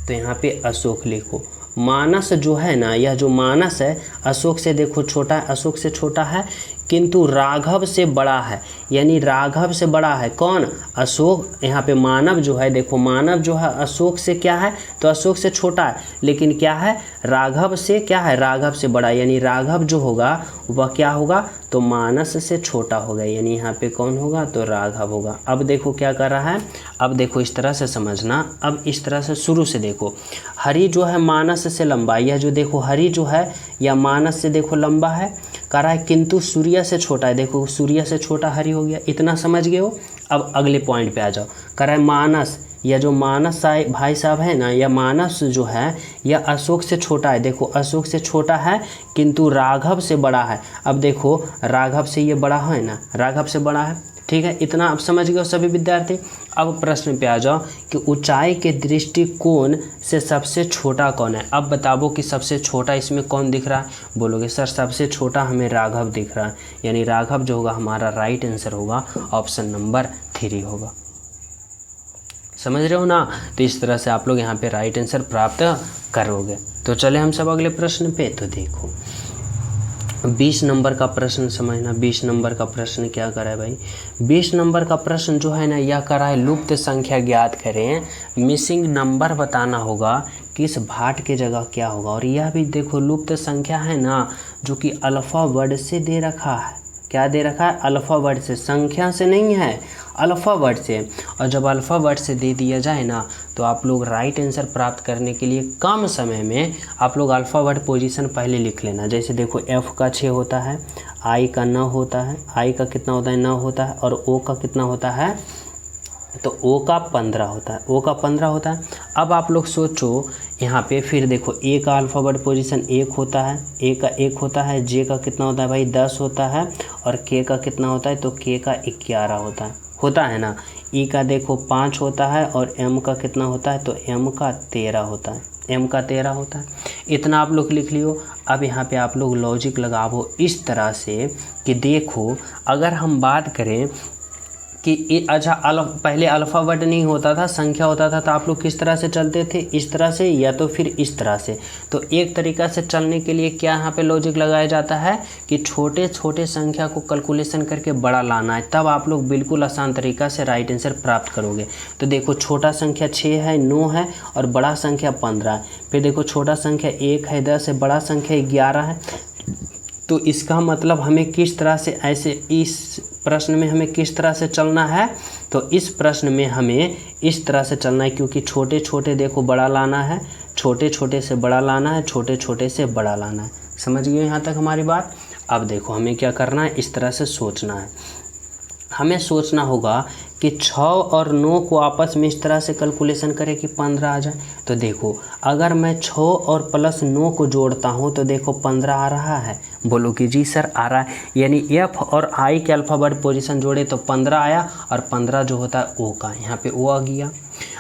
तो यहाँ पे अशोक लिखो। मानस जो है ना, यह जो मानस है अशोक से देखो छोटा है, अशोक से छोटा है, किंतु राघव से बड़ा है, यानी राघव से बड़ा है कौन, अशोक। यहाँ पे मानव जो है, देखो मानव जो है अशोक से क्या है, तो अशोक से छोटा है, लेकिन क्या है, राघव से क्या है, राघव से बड़ा, यानी राघव जो होगा वह क्या होगा, तो मानस से छोटा होगा, यानी यहाँ पे कौन होगा, तो राघव होगा। अब देखो क्या कर रहा है, अब देखो इस तरह से समझना, अब इस तरह से शुरू से देखो, हरि जो है मानस से लंबा, यह जो देखो हरि जो है या मानस से देखो लंबा है, कह रहा है किंतु सूर्य से छोटा है। देखो सूर्य से छोटा हरि हो गया, इतना समझ गए हो। अब अगले पॉइंट पे आ जाओ, कह रहा है मानस, या जो मानस भाई साहब है ना, या मानस जो है यह अशोक से छोटा है। देखो अशोक से छोटा है किंतु राघव से बड़ा है। अब देखो राघव से ये बड़ा है ना, राघव से बड़ा है, ठीक है। इतना आप समझ गए सभी विद्यार्थी। अब प्रश्न पे आ जाओ कि ऊंचाई के दृष्टिकोण से सबसे छोटा कौन है। अब बताओ कि सबसे छोटा इसमें कौन दिख रहा है, बोलोगे सर सबसे छोटा हमें राघव दिख रहा है, यानी राघव जो होगा हमारा राइट आंसर होगा, ऑप्शन नंबर 3 होगा। समझ रहे हो ना, तो इस तरह से आप लोग यहाँ पे राइट आंसर प्राप्त करोगे। तो चले हम सब अगले प्रश्न पे। तो देखो 20 नंबर का प्रश्न समझना। 20 नंबर का प्रश्न क्या करा है भाई, 20 नंबर का प्रश्न जो है ना, यह करा है लुप्त संख्या ज्ञात करें, मिसिंग नंबर बताना होगा, किस भाट के जगह क्या होगा। और यह भी देखो लुप्त संख्या है ना, जो कि अल्फा वर्ड से दे रखा है। क्या दे रखा है, अल्फा वर्ड से, संख्या से नहीं है, अल्फा वर्ड से। और जब अल्फा वर्ड से दे दिया जाए ना, तो आप लोग राइट आंसर प्राप्त करने के लिए कम समय में आप लोग अल्फा वर्ड पोजीशन पहले लिख लेना। जैसे देखो एफ का 6 होता है, आई का 9 होता है, आई का कितना होता है, 9 होता है, और ओ का कितना होता है, तो ओ का 15 होता है, ओ का 15 होता है। अब आप लोग सोचो यहाँ पे, फिर देखो ए का अल्फ़ाबेट पोजीशन 1 होता है, ए का 1 होता है, जे का कितना होता है भाई 10 होता है, और के का कितना होता है, तो के का 11 होता है ना। ई का देखो 5 होता है, और एम का कितना होता है, तो एम का 13 होता है, एम का 13 होता है। इतना आप लोग लिख लियो। अब यहाँ पे आप लोग लॉजिक लगाओ इस तरह से कि देखो अगर हम बात करें कि अच्छा पहले अल्फ़ाबेट नहीं होता था, संख्या होता था, तो आप लोग किस तरह से चलते थे, इस तरह से या तो फिर इस तरह से। तो एक तरीका से चलने के लिए क्या यहाँ पे लॉजिक लगाया जाता है कि छोटे छोटे संख्या को कैलकुलेशन करके बड़ा लाना है, तब आप लोग बिल्कुल आसान तरीका से राइट आंसर प्राप्त करोगे। तो देखो छोटा संख्या 6 है, 9 है, और बड़ा संख्या 15 है। फिर देखो छोटा संख्या 1 है, 10 है, बड़ा संख्या 11 है। तो इसका मतलब हमें किस तरह से, ऐसे इस प्रश्न में हमें किस तरह से चलना है, तो इस प्रश्न में हमें इस तरह से चलना है, क्योंकि छोटे छोटे देखो बड़ा लाना है, छोटे छोटे से बड़ा लाना है, छोटे छोटे से बड़ा लाना है। समझ गए यहाँ तक हमारी बात। अब देखो हमें क्या करना है, इस तरह से सोचना है। हमें सोचना होगा कि 6 और 9 को आपस में इस तरह से कैलकुलेशन करें कि 15 आ जाए। तो देखो अगर मैं 6 और प्लस 9 को जोड़ता हूँ तो देखो 15 आ रहा है। बोलो कि जी सर आ रहा है, यानी एफ और आई के अल्फ़ाबेट पोजीशन जोड़े तो 15 आया, और 15 जो होता है ओ का, यहाँ पे ओ आ गया।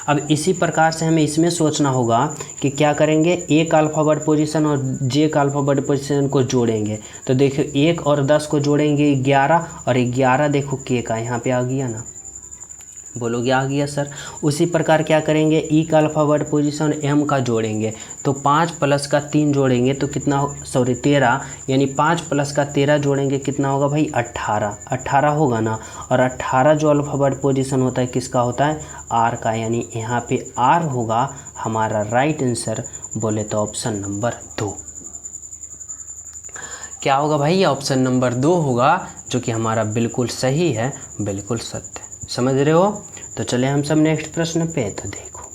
अब इसी प्रकार से हमें इसमें सोचना होगा कि क्या करेंगे, ए का अल्फ़ाबेट पोजीशन और जे का अल्फ़ाबेट पोजीशन को जोड़ेंगे। तो देखो 1 और 10 को जोड़ेंगे 11, और 11 देखो के का, यहाँ पे आ गया ना, बोलोगे आ गया सर। उसी प्रकार क्या करेंगे, ई का अल्फ़ाबेट पोजीशन एम का जोड़ेंगे, तो 5 प्लस का 3 जोड़ेंगे तो कितना, 13, यानी 5 प्लस का 13 जोड़ेंगे कितना होगा भाई 18 होगा ना। और 18 जो अल्फ़ाबेट पोजीशन होता है किसका होता है, आर का, यानी यहाँ पे आर होगा हमारा राइट आंसर। बोले तो ऑप्शन नंबर 2 क्या होगा भाई, ऑप्शन नंबर 2 होगा, जो कि हमारा बिल्कुल सही है, बिल्कुल सत्य। समझ रहे हो। तो चले हम सब नेक्स्ट प्रश्न पे। तो देखो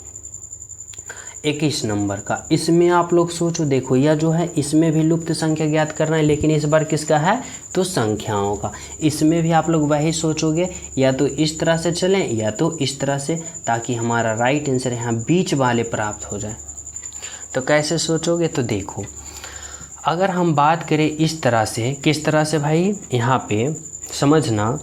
21 नंबर का। इसमें आप लोग सोचो, देखो यह जो है इसमें भी लुप्त संख्या ज्ञात करना है, लेकिन इस बार किसका है तो संख्याओं का। इसमें भी आप लोग वही सोचोगे, या तो इस तरह से चलें या तो इस तरह से, ताकि हमारा राइट आंसर यहाँ बीच वाले प्राप्त हो जाए। तो कैसे सोचोगे, तो देखो अगर हम बात करें इस तरह से, किस तरह से भाई, यहाँ पे समझना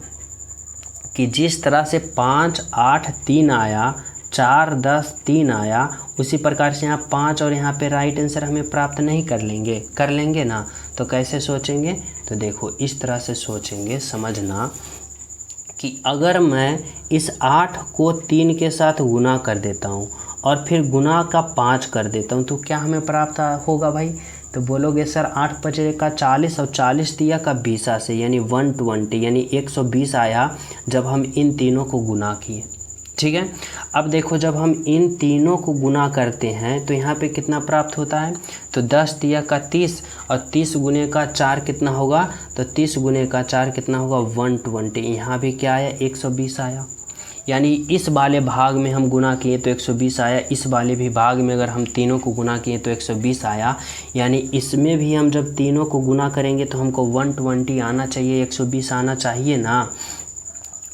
कि जिस तरह से 5 8 3 आया, 4 10 3 आया, उसी प्रकार से यहाँ 5 और यहाँ पे राइट आंसर हमें प्राप्त नहीं कर लेंगे ना। तो कैसे सोचेंगे, तो देखो इस तरह से सोचेंगे, समझना कि अगर मैं इस 8 को 3 के साथ गुना कर देता हूँ और फिर गुना का 5 कर देता हूँ, तो क्या हमें प्राप्त होगा भाई। तो बोलोगे सर 8 बचे का 40 और 40 दिया का 20 से, यानी 120 यानी 120 आया जब हम इन तीनों को गुना किए। ठीक है, अब देखो जब हम इन तीनों को गुना करते हैं तो यहाँ पे कितना प्राप्त होता है, तो 10 दिया का 30 और 30 गुने का 4 कितना होगा, तो 30 गुने का 4 कितना होगा 120। यहाँ भी क्या आया 120 आया, यानी इस वाले भाग में हम गुना किए तो 120 आया, इस वाले भी भाग में अगर हम तीनों को गुना किए तो 120 आया, यानी इसमें भी हम जब तीनों को गुना करेंगे तो हमको 120 आना चाहिए, 120 आना चाहिए ना।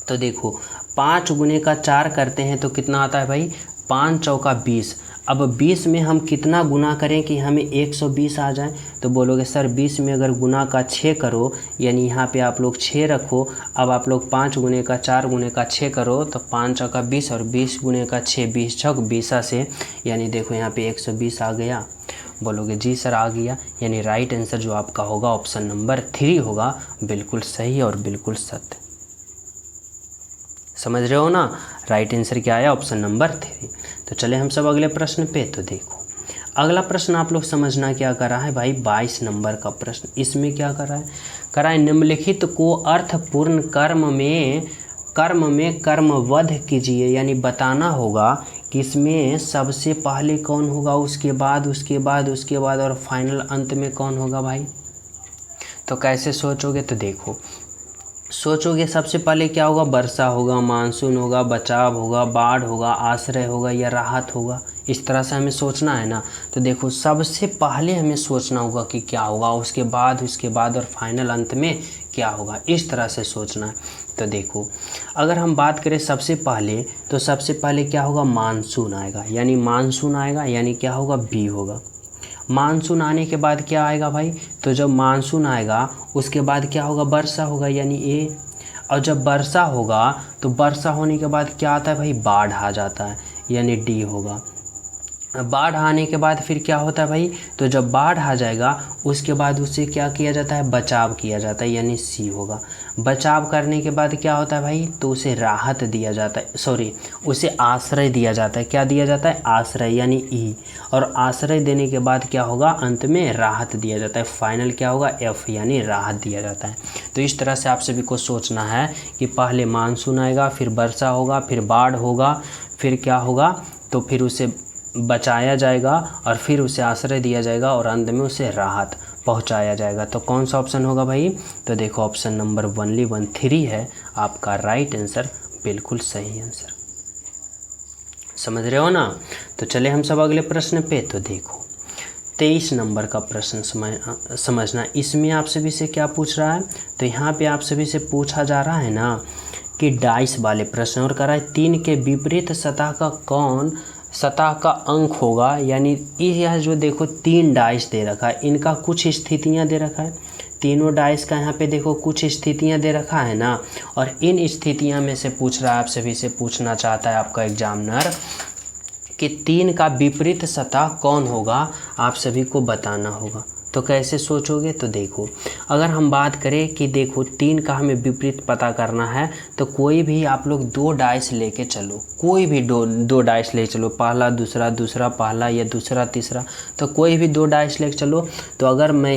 तो देखो 5 गुने का 4 करते हैं तो कितना आता है भाई, 5 चौका 20। अब 20 में हम कितना गुना करें कि हमें 120 आ जाए, तो बोलोगे सर 20 में अगर गुना का 6 करो, यानी यहाँ पे आप लोग 6 रखो। अब आप लोग 5 गुने का 4 गुने का 6 करो तो 5 चौका 20 और 20 गुने का 6 20 चौक 20 से, यानी देखो यहाँ पे 120 आ गया। बोलोगे जी सर आ गया, यानी राइट आंसर जो आपका होगा ऑप्शन नंबर 3 होगा, बिल्कुल सही और बिल्कुल सत्य। समझ रहे हो ना, राइट आंसर क्या आया, ऑप्शन नंबर 3। तो चले हम सब अगले प्रश्न पे। तो देखो अगला प्रश्न आप लोग समझना क्या कर रहा है भाई, 22 नंबर का प्रश्न। इसमें क्या कर रहा है, निम्नलिखित को अर्थपूर्ण कर्म में कर्मवध कीजिए, यानी बताना होगा कि इसमें सबसे पहले कौन होगा, उसके बाद और फाइनल अंत में कौन होगा भाई। तो कैसे सोचोगे, तो देखो सोचोगे सबसे पहले क्या होगा, वर्षा होगा, मानसून होगा, बचाव होगा, बाढ़ होगा, आश्रय होगा या राहत होगा, इस तरह से हमें सोचना है ना। तो देखो सबसे पहले हमें सोचना होगा कि क्या होगा, उसके बाद और फाइनल अंत में क्या होगा, इस तरह से सोचना है। तो देखो अगर हम बात करें सबसे पहले, तो सबसे पहले क्या होगा, मानसून आएगा, यानी क्या होगा, बी होगा। मानसून आने के बाद क्या आएगा भाई, तो जब मानसून आएगा उसके बाद क्या होगा, वर्षा होगा, यानी ए। और जब वर्षा होगा तो वर्षा होने के बाद क्या आता है भाई, बाढ़ आ जाता है, यानी डी होगा। बाढ़ आने के बाद फिर क्या होता है भाई, तो जब बाढ़ आ जाएगा उसके बाद उससे क्या किया जाता है, बचाव किया जाता है, यानी सी होगा। बचाव करने के बाद क्या होता है भाई, तो उसे राहत दिया जाता है, उसे आश्रय दिया जाता है। क्या दिया जाता है, आश्रय, यानी ई। और आश्रय देने के बाद क्या होगा, अंत में राहत दिया जाता है, फाइनल क्या होगा, एफ, यानी राहत दिया जाता है। तो इस तरह से आप सभी को सोचना है कि पहले मानसून आएगा, फिर वर्षा होगा, फिर बाढ़ होगा, फिर क्या होगा, तो फिर उसे बचाया जाएगा और फिर उसे आश्रय दिया जाएगा और अंत में उसे राहत पहुंचाया जाएगा। तो कौन सा ऑप्शन होगा भाई, तो देखो ऑप्शन नंबर 13 है आपका राइट आंसर, बिल्कुल सही आंसर। समझ रहे हो ना। तो चले हम सब अगले प्रश्न पे। तो देखो 23 नंबर का प्रश्न समझना। इसमें आप सभी से क्या पूछ रहा है, तो यहाँ पे आप सभी से पूछा जा रहा है ना कि डाइस वाले प्रश्न, और कह रहा है 3 के विपरीत सतह का अंक होगा। यानी यह जो देखो 3 डाइस दे रखा है, इनका कुछ स्थितियां दे रखा है, तीनों डाइस का यहाँ पे देखो कुछ स्थितियां दे रखा है ना, और इन स्थितियां में से पूछ रहा है, आप सभी से पूछना चाहता है आपका एग्जामिनर कि 3 का विपरीत सतह कौन होगा, आप सभी को बताना होगा। तो कैसे सोचोगे, तो देखो अगर हम बात करें कि देखो 3 का हमें विपरीत पता करना है, तो कोई भी आप लोग 2 डाइस लेके चलो, कोई भी दो डाइस ले चलो, पहला दूसरा, दूसरा पहला या दूसरा तीसरा, तो कोई भी 2 डाइस लेके चलो। तो अगर मैं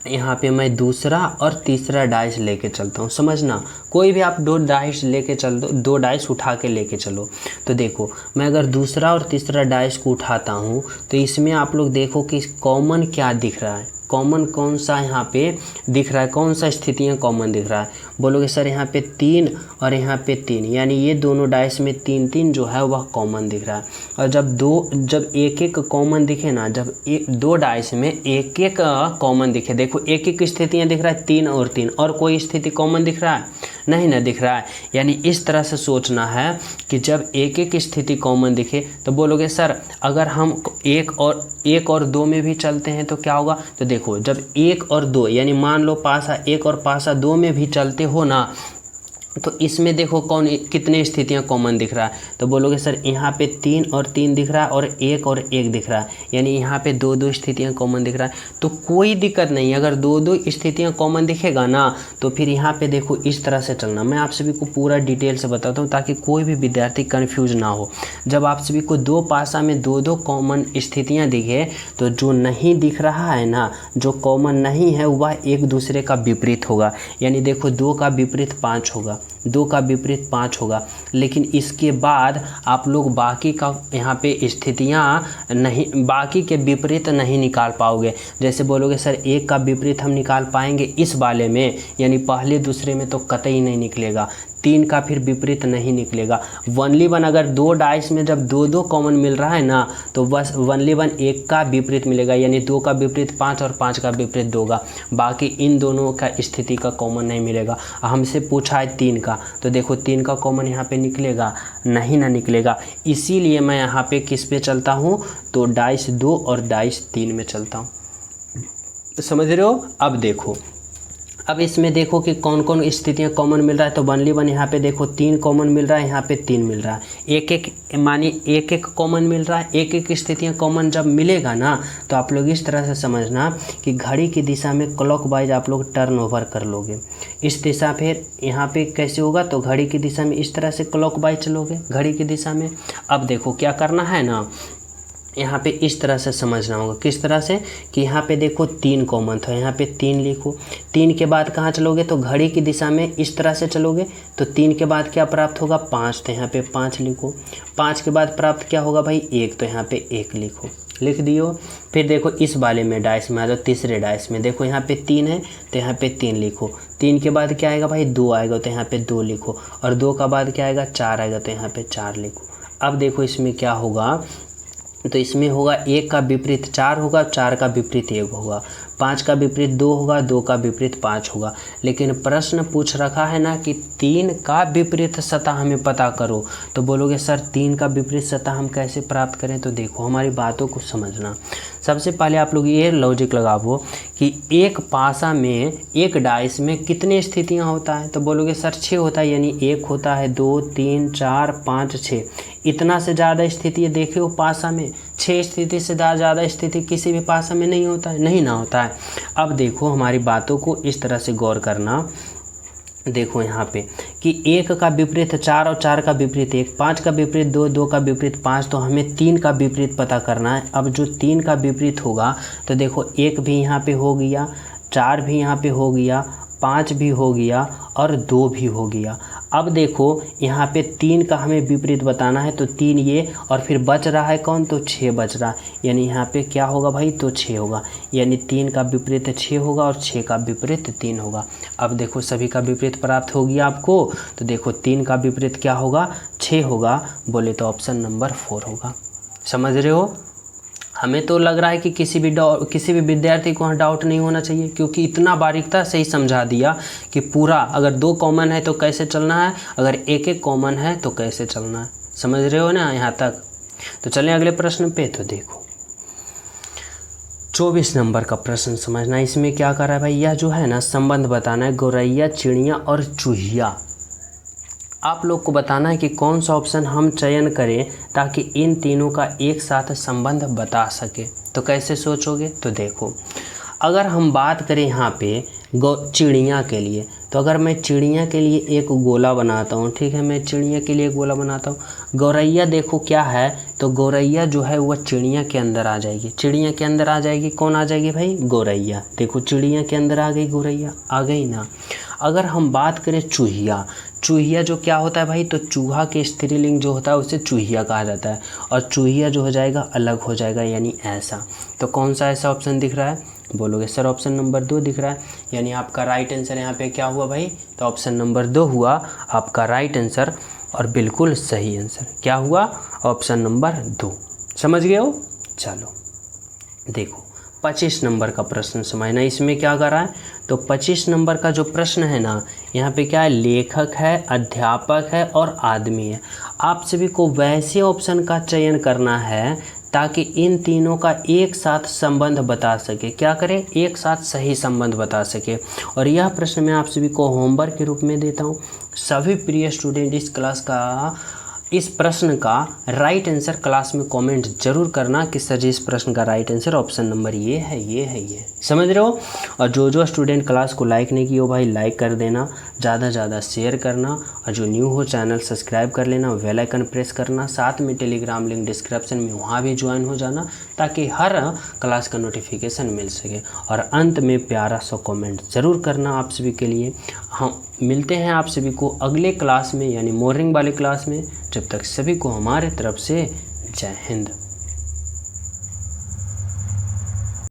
यहाँ पे मैं दूसरा और तीसरा डाइस लेके चलता हूँ, समझना कोई भी आप 2 डाइस लेके चल दो, 2 डाइस उठा के लेके चलो। तो देखो मैं अगर दूसरा और तीसरा डाइस को उठाता हूँ तो इसमें आप लोग देखो कि कॉमन क्या दिख रहा है, कॉमन कौन सा यहाँ पे दिख रहा है, कौन सा स्थितियाँ कॉमन दिख रहा है? बोलोगे सर यहाँ पे 3 और यहाँ पे 3, यानी ये दोनों डाइस में 3 जो है वह कॉमन दिख रहा है। और जब एक एक कॉमन दिखे ना, जब दो डाइस में एक एक कॉमन दिखे, देखो एक एक स्थितियाँ दिख रहा है 3 और 3, और कोई स्थिति कॉमन दिख रहा है? नहीं ना दिख रहा है। यानी इस तरह से सोचना है कि जब एक एक स्थिति कॉमन दिखे तो बोलोगे सर अगर हम 1 और 2 में भी चलते हैं तो क्या होगा? तो देखो जब 1 और 2 यानी मान लो पासा 1 और पासा 2 में भी चलते हो ना, तो इसमें देखो कितने स्थितियां कॉमन दिख रहा है? तो बोलोगे सर यहाँ पे 3 और 3 दिख रहा है और 1 और 1 दिख रहा है, यानी यहाँ पे 2 स्थितियां कॉमन दिख रहा है। तो कोई दिक्कत नहीं, अगर 2 स्थितियां कॉमन दिखेगा ना तो फिर यहाँ पे देखो इस तरह से चलना। मैं आप सभी को पूरा डिटेल से बताता हूँ ताकि कोई भी विद्यार्थी कन्फ्यूज ना हो। जब आप सभी को 2 पासा में 2 कॉमन स्थितियाँ दिखे तो जो नहीं दिख रहा है ना, जो कॉमन नहीं है वह एक दूसरे का विपरीत होगा। यानी देखो 2 का विपरीत 5 होगा, 2 का विपरीत 5 होगा, लेकिन इसके बाद आप लोग बाकी का यहाँ पे स्थितियाँ नहीं, बाकी के विपरीत नहीं निकाल पाओगे। जैसे बोलोगे सर 1 का विपरीत हम निकाल पाएंगे इस वाले में, यानी पहले दूसरे में तो कतई नहीं निकलेगा। 3 का फिर विपरीत नहीं निकलेगा। वनली वन अगर 2 डाइस में जब 2 कॉमन मिल रहा है ना तो बस वनली वन 1 का विपरीत मिलेगा, यानी 2 का विपरीत 5 और 5 का विपरीत 2 का, बाकी इन दोनों का स्थिति का कॉमन नहीं मिलेगा। हमसे पूछा है 3 का, तो देखो 3 का कॉमन यहाँ पे निकलेगा नहीं ना निकलेगा। इसीलिए मैं यहाँ पे किस पे चलता हूँ? तो डाइस 2 और डाइस 3 में चलता हूँ। समझ रहे हो? अब देखो, अब इसमें देखो कि कौन कौन स्थितियाँ कॉमन मिल रहा है। तो वनली वन यहाँ पे देखो 3 कॉमन मिल रहा है, यहाँ पे 3 मिल रहा है। एक एक कॉमन मिल रहा है। एक एक स्थितियाँ कॉमन जब मिलेगा ना तो आप लोग इस तरह से समझना कि घड़ी की दिशा में क्लॉकवाइज आप लोग टर्न ओवर कर लोगे। इस दिशा फिर यहाँ पे कैसे होगा? तो घड़ी की दिशा में इस तरह से क्लॉकवाइज चलोगे घड़ी की दिशा में। अब देखो क्या करना है ना, यहाँ पे इस तरह से समझना होगा। किस तरह से? कि यहाँ पे देखो 3 कॉमन था, यहाँ पे 3 लिखो। 3 के बाद कहाँ चलोगे? तो घड़ी की दिशा में इस तरह से चलोगे तो 3 के बाद क्या प्राप्त होगा? 5, तो यहाँ पे 5 लिखो। 5 के बाद प्राप्त क्या होगा भाई? 1, तो यहाँ पे 1 लिखो, लिख दियो। फिर देखो इस वाले में डाइस में आ जाओ, तीसरे डाइस में देखो यहाँ पे 3 है तो यहाँ पे 3 लिखो। 3 के बाद क्या आएगा भाई? 2 आएगा तो यहाँ पे 2 लिखो, और 2 का बाद क्या आएगा? 4 आएगा तो यहाँ पे 4 लिखो। अब देखो इसमें क्या होगा? तो इसमें होगा 1 का विपरीत 4 होगा, 4 का विपरीत 1 होगा, 5 का विपरीत 2 होगा, 2 का विपरीत 5 होगा। लेकिन प्रश्न पूछ रखा है ना कि 3 का विपरीत सतह हमें पता करो। तो बोलोगे सर 3 का विपरीत सतह हम कैसे प्राप्त करें? तो देखो हमारी बातों को समझना। सबसे पहले आप लोग ये लॉजिक लगाओ कि एक पासा में एक डाइस में कितने स्थितियाँ होता है? तो बोलोगे सर 6 होता है, यानी 1 होता है, 2, 3, 4, 5, 6। इतना से ज़्यादा स्थिति देखे हो पासा में? 6 स्थिति से ज़्यादा स्थिति किसी भी पासा में नहीं होता है, नहीं ना होता है। अब देखो हमारी बातों को इस तरह से गौर करना। देखो यहाँ पे कि 1 का विपरीत 4 और 4 का विपरीत 1, 5 का विपरीत 2, 2 का विपरीत 5, तो हमें 3 का विपरीत पता करना है। अब जो 3 का विपरीत होगा तो देखो 1 भी यहाँ पे हो गया, 4 भी यहाँ पे हो गया, 5 भी हो गया और 2 भी हो गया। अब देखो यहाँ पे 3 का हमें विपरीत बताना है, तो 3 ये और फिर बच रहा है कौन? तो 6 बच रहा है, यानी यहाँ पे क्या होगा भाई? तो 6 होगा, यानी 3 का विपरीत 6 होगा और 6 का विपरीत 3 होगा। अब देखो सभी का विपरीत प्राप्त हो गया आपको। तो देखो 3 का विपरीत क्या होगा? 6 होगा। बोले तो ऑप्शन नंबर 4 होगा। समझ रहे हो? हमें तो लग रहा है कि किसी भी विद्यार्थी को डाउट नहीं होना चाहिए, क्योंकि इतना बारीकता से ही समझा दिया कि पूरा अगर 2 कॉमन है तो कैसे चलना है, अगर एक कॉमन है तो कैसे चलना है। समझ रहे हो ना यहाँ तक? तो चलें अगले प्रश्न पे। तो देखो 24 नंबर का प्रश्न समझना। इसमें क्या कर रहा है भाई? यह जो है ना संबंध बताना है गौरैया, चिड़िया और चूहिया। आप लोग को बताना है कि कौन सा ऑप्शन हम चयन करें ताकि इन तीनों का एक साथ संबंध बता सके। तो कैसे सोचोगे? तो देखो अगर हम बात करें यहाँ पे चिड़िया के लिए, तो अगर मैं चिड़िया के लिए एक गोला बनाता हूँ, ठीक है, मैं चिड़िया के लिए एक गोला बनाता हूँ। गौरैया देखो क्या है, तो गौरैया जो है वह चिड़िया के अंदर आ जाएगी। चिड़िया के अंदर आ जाएगी, कौन आ जाएगी भाई? गौरैया। देखो चिड़िया के अंदर आ गई गौरैया, आ गई ना। अगर हम बात करें चूहिया, चूहिया जो क्या होता है भाई? तो चूहा के स्त्रीलिंग जो होता है उसे चूहिया कहा जाता है, और चूहिया जो हो जाएगा अलग हो जाएगा, यानी ऐसा। तो कौन सा ऐसा ऑप्शन दिख रहा है? बोलोगे सर ऑप्शन नंबर 2 दिख रहा है, यानी आपका राइट आंसर यहाँ पे क्या हुआ भाई? तो ऑप्शन नंबर 2 हुआ आपका राइट आंसर, और बिल्कुल सही आंसर क्या हुआ? Option number 2। समझ गए हो? चलो देखो 25 नंबर का प्रश्न समझना, इसमें क्या कर रहा है? तो 25 नंबर का जो प्रश्न है ना, यहाँ पे क्या है? लेखक है, अध्यापक है और आदमी है। आप सभी को वैसे ऑप्शन का चयन करना है ताकि इन तीनों का एक साथ संबंध बता सके। क्या करें? एक साथ सही संबंध बता सके। और यह प्रश्न मैं आप सभी को होमवर्क के रूप में देता हूँ। सभी प्रिय स्टूडेंट इस क्लास का, इस प्रश्न का राइट आंसर क्लास में कमेंट जरूर करना कि सर जी इस प्रश्न का राइट आंसर ऑप्शन नंबर ये है, ये है, ये। समझ रहे हो? और जो स्टूडेंट क्लास को लाइक नहीं किया हो भाई लाइक कर देना, ज़्यादा से ज़्यादा शेयर करना, और जो न्यू हो चैनल सब्सक्राइब कर लेना, बेल आइकन प्रेस करना, साथ में टेलीग्राम लिंक डिस्क्रिप्शन में वहाँ भी ज्वाइन हो जाना ताकि हर क्लास का नोटिफिकेशन मिल सके। और अंत में प्यारा सा कमेंट ज़रूर करना आप सभी के लिए। हम मिलते हैं आप सभी को अगले क्लास में, यानी मॉर्निंग वाले क्लास में। जब तक सभी को हमारे तरफ से जय हिंद।